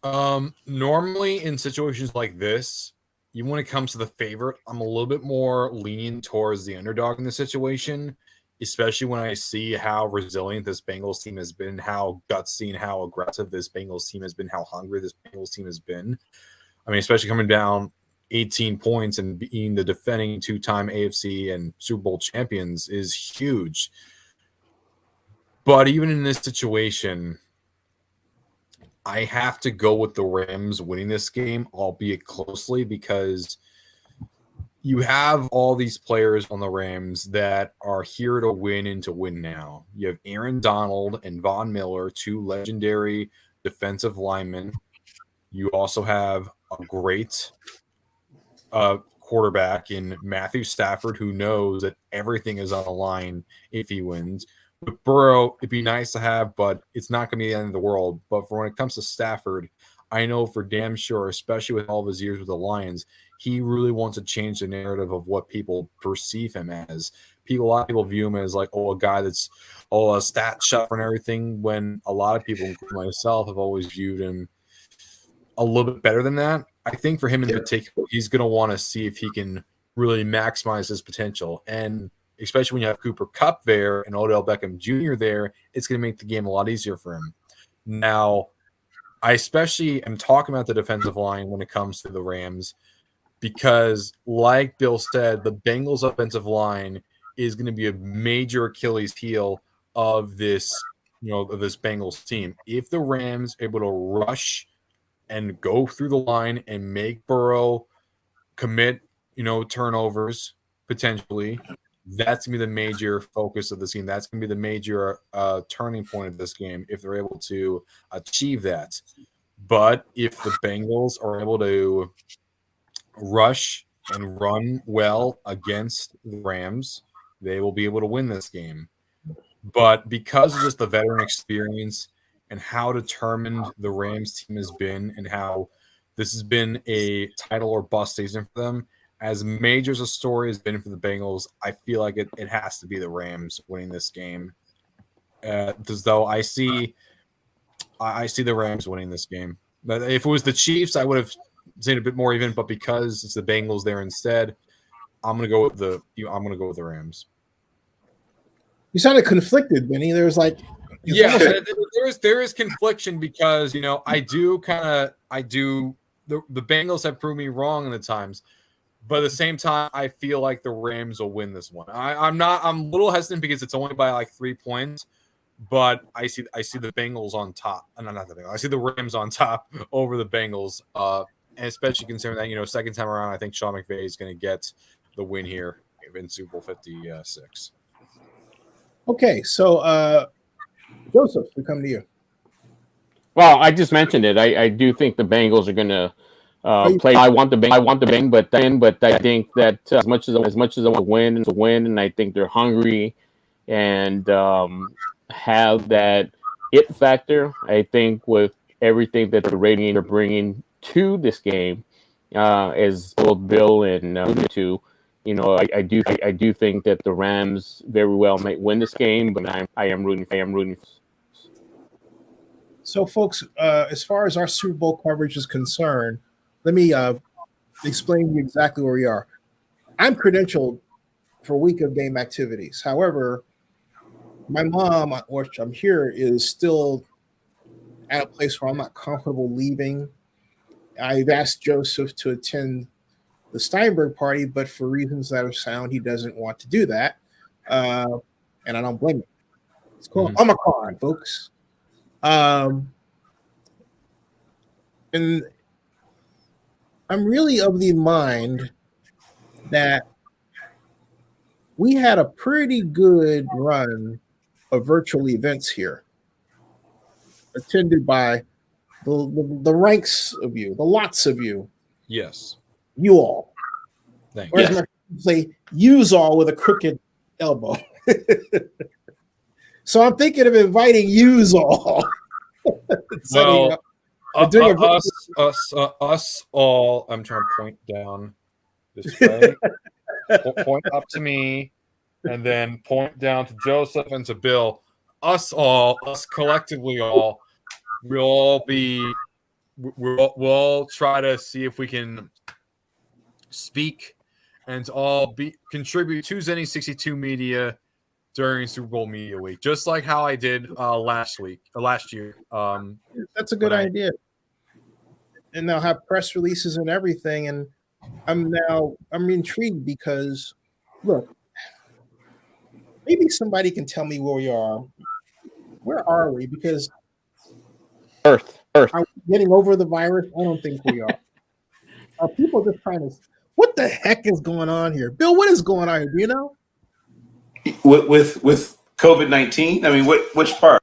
Normally in situations like this, even when it comes to the favorite, I'm a little bit more lenient towards the underdog in the situation, especially when I see how resilient this Bengals team has been, how gutsy and how aggressive this Bengals team has been, how hungry this Bengals team has been. I mean, especially coming down 18 points and being the defending 2-time AFC and Super Bowl champions is huge. But even in this situation, I have to go with the Rams winning this game, albeit closely, because you have all these players on the Rams that are here to win and to win now. You have Aaron Donald and Von Miller, 2 legendary defensive linemen. You also have a great quarterback in Matthew Stafford, who knows that everything is on the line if he wins. With Burrow, it'd be nice to have, but it's not going to be the end of the world. But for when it comes to Stafford, I know for damn sure, especially with all of his years with the Lions, he really wants to change the narrative of what people perceive him as. A lot of people view him as like, a guy that's a stat shuffer and everything, when a lot of people, including myself, have always viewed him a little bit better than that. I think for him in particular, he's going to want to see if he can really maximize his potential. And especially when you have Cooper Kupp there and Odell Beckham Jr. there, it's going to make the game a lot easier for him. Now, I especially am talking about the defensive line when it comes to the Rams because, like Bill said, the Bengals offensive line is going to be a major Achilles heel of this, of this Bengals team. If the Rams are able to rush and go through the line and make Burrow commit, turnovers potentially, that's going to be the major focus of this game. That's going to be the major turning point of this game if they're able to achieve that. But if the Bengals are able to rush and run well against the Rams, they will be able to win this game. But because of just the veteran experience and how determined the Rams team has been and how this has been a title or bust season for them, as major as a story has been for the Bengals, I feel like it has to be the Rams winning this game. though I see the Rams winning this game. But if it was the Chiefs, I would have seen a bit more even. But because it's the Bengals there instead, I'm gonna go with the Rams. You sounded conflicted, Benny. There was like, Yeah, there is confliction because I do the Bengals have proved me wrong in the times, but at the same time I feel like the Rams will win this one. I'm a little hesitant because it's only by like 3 points, but I see the Bengals on top. No, not the Bengals. I see the Rams on top over the Bengals, and especially considering that second time around I think Sean McVay is going to get the win here in Super Bowl 56. Okay, so Joseph, we come to you. Well, I just mentioned it. I do think the Bengals are going to play. I want the Bengals, but I think that as much as I want to win, and I think they're hungry and have that it factor. I think with everything that the Radiant are bringing to this game, as both Bill and to. I do think that the Rams very well might win this game, but I am rooting. So, folks, as far as our Super Bowl coverage is concerned, let me explain to you exactly where we are. I'm credentialed for week of game activities. However, my mom, which I'm here, is still at a place where I'm not comfortable leaving. I've asked Joseph to attend the Steinberg party, but for reasons that are sound, he doesn't want to do that. And I don't blame him. It's called Omicron, folks. And I'm really of the mind that we had a pretty good run of virtual events here, attended by the ranks of you, the lots of you. Yes. You all. Thank you. Or as my friends say, use all with a crooked elbow. So I'm thinking of inviting yous all. Well, us all. I'm trying to point down this way. Point up to me, and then point down to Joseph and to Bill. Us collectively, we'll try to see if we can speak and all contribute to Zenny 62 Media during Super Bowl Media Week, just like how I did last year. That's a good idea. And they'll have press releases and everything. And I'm intrigued because, look, maybe somebody can tell me where we are. Where are we? Because Earth. Are we getting over the virus? I don't think we are. Are people just trying to? What the heck is going on here, Bill? What is going on here? Do you know? With COVID-19, I mean, which part?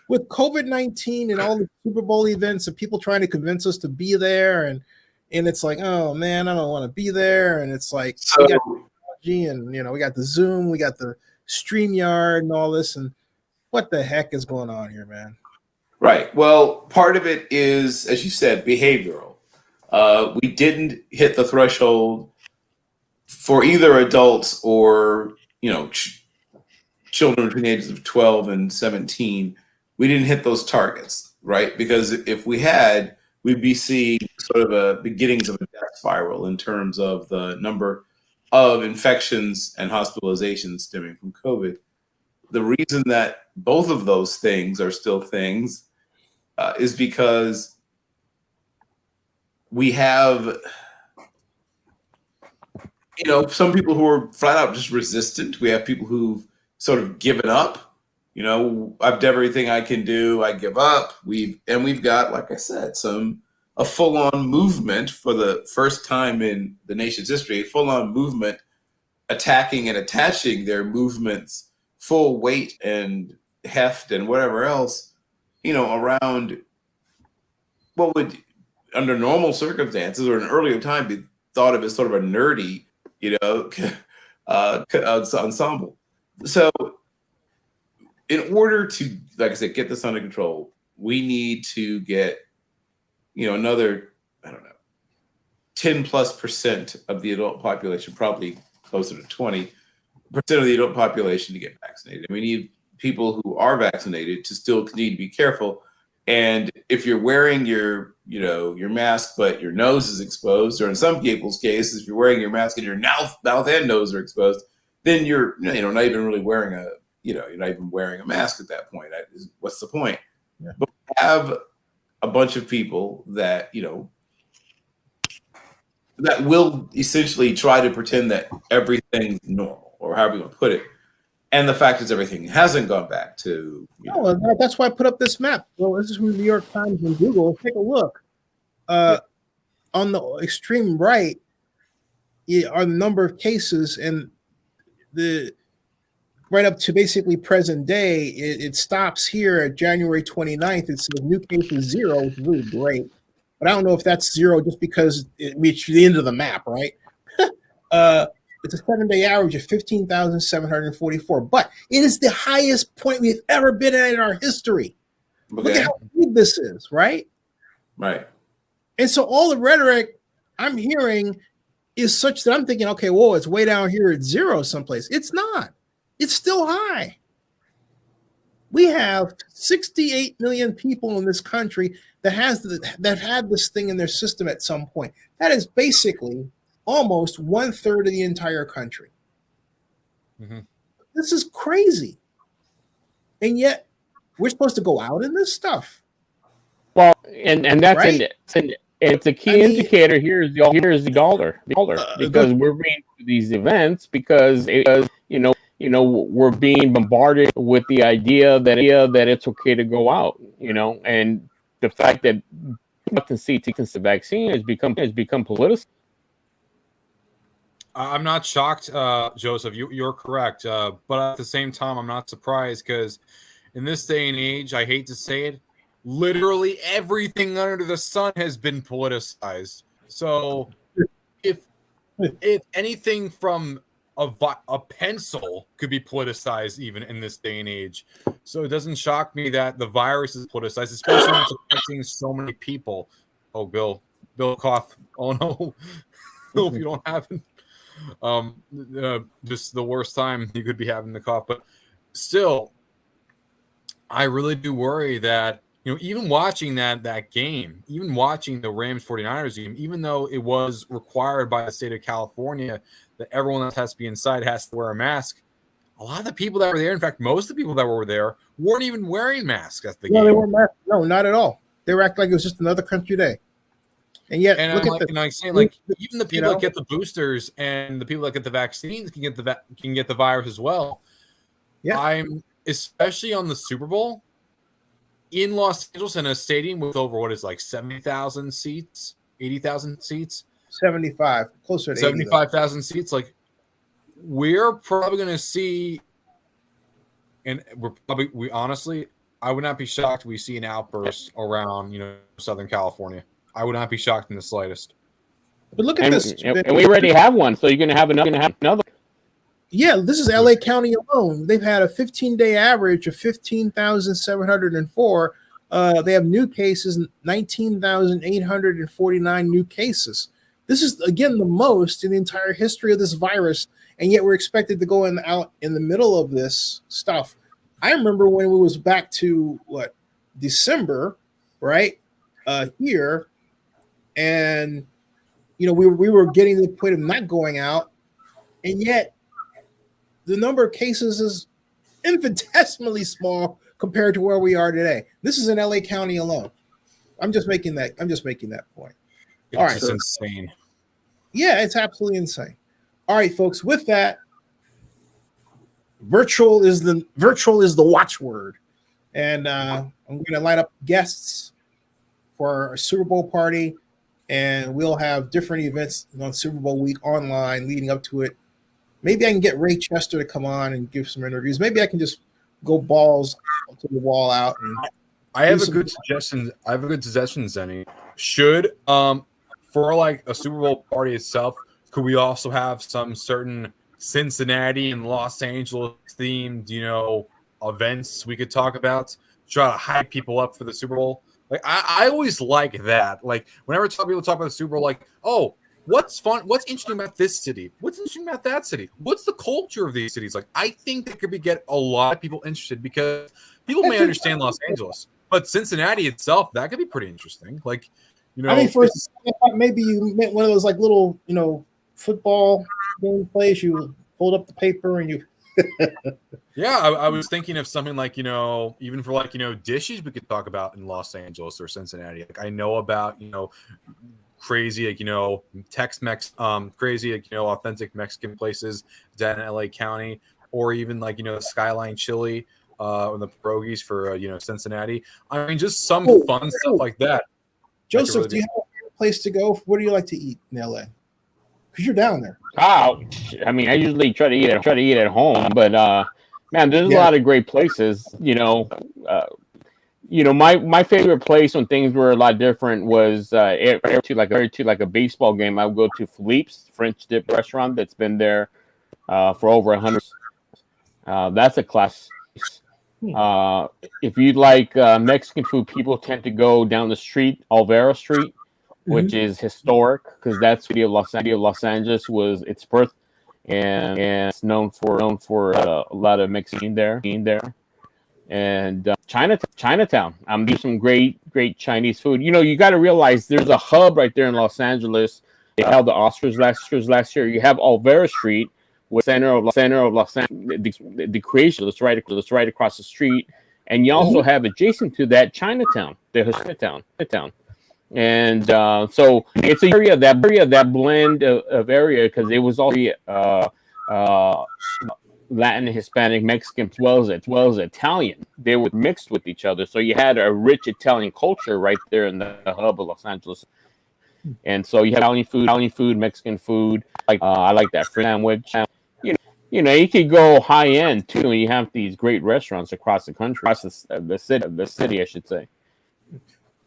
With COVID-19 and all the Super Bowl events and people trying to convince us to be there, and it's like, oh man, I don't want to be there, and it's like we got technology, and we got the Zoom, we got the StreamYard, and all this, and what the heck is going on here, man? Right. Well, part of it is, as you said, behavioral. We didn't hit the threshold for either adults or children between the ages of 12 and 17. We didn't hit those targets, right? Because if we had, we'd be seeing sort of a beginnings of a death spiral in terms of the number of infections and hospitalizations stemming from COVID. The reason that both of those things are still things is because we have, some people who are flat out just resistant. We have people who've sort of given up. I've done everything I can do. I give up. We've got, like I said, a full-on movement for the first time in the nation's history, a full-on movement attacking and attaching their movements full weight and heft and whatever else, around what would, under normal circumstances or in earlier time, be thought of as sort of a nerdy, ensemble. So in order to, like I said, get this under control, we need to get, another, 10+% of the adult population, probably closer to 20% of the adult population to get vaccinated. And we need people who are vaccinated to still continue to be careful. And if you're wearing your mask, but your nose is exposed, or in some people's cases, if you're wearing your mask and your mouth and nose are exposed, then you're not even really wearing you're not even wearing a mask at that point. What's the point? Yeah. But we have a bunch of people that that will essentially try to pretend that everything's normal, or however you want to put it. And the fact is, everything hasn't gone back to. No, that's why I put up this map. Well, this is from the New York Times and Google. Take a look. On the extreme right are the number of cases, and the right up to basically present day, it stops here at January 29th. It says new cases 0, which is really great. But I don't know if that's 0 just because it reached the end of the map, right? It's a 7-day average of 15,744, but it is the highest point we've ever been at in our history. Okay. Look at how big this is, right? Right. And so all the rhetoric I'm hearing is such that I'm thinking, okay, whoa, it's way down here at 0 someplace. It's not. It's still high. We have 68 million people in this country that had this thing in their system at some point. That is basically almost 1/3 of the entire country. Mm-hmm. This is crazy. And yet we're supposed to go out in this stuff. Well, and that's right? it's a key indicator. Here's the dollar because we're being to these events because we're being bombarded with the idea that it's okay to go out, and the fact that the vaccine has become politicized. I'm not shocked, Joseph. You're correct, but at the same time, I'm not surprised because in this day and age, I hate to say it, literally everything under the sun has been politicized. So, if anything from a pencil could be politicized, even in this day and age, so it doesn't shock me that the virus is politicized, especially when it's affecting so many people. Oh, Bill cough. Oh no, hope you don't have it. Just the worst time you could be having the cough, but still, I really do worry that even watching that game, even watching the Rams 49ers game, even though it was required by the state of California that everyone that has to be inside has to wear a mask, a lot of the people that were there, in fact, most of the people that were there weren't even wearing masks at the game. They weren't masked. No, not at all. They were acting like it was just another country day. And yet, and look I'm at saying, even the people that get the boosters and the people that get the vaccines can get the virus as well. Yeah. I'm especially on the Super Bowl in Los Angeles in a stadium with over 70,000 seats, 80,000 seats, 75, closer to 75,000 seats. Like, we're probably going to see, and we honestly, I would not be shocked if we see an outburst around Southern California. I would not be shocked in the slightest. But look at this. And we already have one, so you're going to have another. Yeah, this is LA County alone. They've had a 15-day average of 15,704. They have new cases, 19,849 new cases. This is, again, the most in the entire history of this virus, and yet we're expected to go out in the middle of this stuff. I remember when we was back to, December, right, here, and, we were getting to the point of not going out, and yet the number of cases is infinitesimally small compared to where we are today. This is in LA County alone. I'm just making that point. All right. It's insane. Yeah, it's absolutely insane. All right, folks, with that, virtual is the watchword. And I'm going to line up guests for our Super Bowl party, and we'll have different events on Super Bowl week online leading up to it. Maybe I can get Ray Chester to come on and give some interviews. Maybe I can just go balls to the wall out. And I have a good suggestion, Zenny. Should for a Super Bowl party itself, could we also have some certain Cincinnati and Los Angeles themed, events we could talk about? Try to hype people up for the Super Bowl. I always like that. Like, whenever people talk about the Super Bowl, what's fun, what's interesting about this city, what's interesting about that city, what's the culture of these cities like. I think that could get a lot of people interested, because people may understand Los Angeles, but Cincinnati itself, that could be pretty interesting. Like, I mean, first I thought maybe you meant one of those like little, football game plays. You hold up the paper and you. Yeah, I was thinking of something like, even for like, dishes we could talk about in Los Angeles or Cincinnati. Like, I know about, crazy, like, Tex-Mex, crazy, like, authentic Mexican places down in LA County, or even like, Skyline Chili, or the pierogies for, Cincinnati. I mean, just some fun stuff like that. Joseph, really do you have a favorite place to go? Where do you like to eat in LA? Because you're down there. Oh, I mean, I usually try to eat at home, but man, there's a lot of great places. My favorite place when things were a lot different was to like a baseball game. I would go to Philippe's French dip restaurant that's been there for over 100. That's a class. If you'd like Mexican food, people tend to go down the street, Olvera Street, which is historic because that's the city of Los Angeles was its birth, and it's known for a lot of Mexican being there. And Chinatown. There's some great Chinese food. You got to realize there's a hub right there in Los Angeles. They held the Oscars last year. You have Olvera Street, with center of Los Angeles, the creation that's right across the street, and you also have adjacent to that Chinatown, Chinatown. And so it's an area that blend of area, because it was all the Latin, Hispanic, Mexican, as well as Italian. They were mixed with each other, so you had a rich Italian culture right there in the hub of Los Angeles. And so you have Italian food, Mexican food. I like that French sandwich. You could go high end too, and you have these great restaurants across the country, across the city, I should say.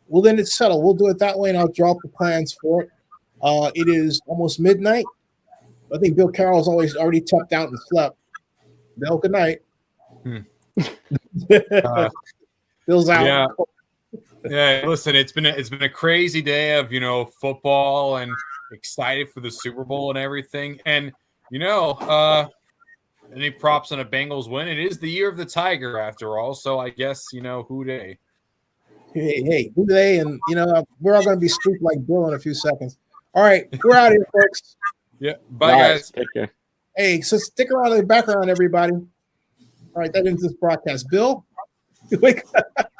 Well, then it's settled. We'll do it that way, and I'll draw up the plans for it. It is almost midnight. I think Bill Carroll's already tucked out and slept. Bill, good night. Bill's out. Yeah. Listen, it's been a crazy day of football, and excited for the Super Bowl and everything. And any props on a Bengals win? It is the year of the Tiger, after all. So I guess who they. Hey, who they? And we're all going to be spooked like Bill in a few seconds. All right, we're out of here, folks. Yeah, bye guys. Take care. Hey, so stick around in the background, everybody. All right, that ends this broadcast. Bill, wake up.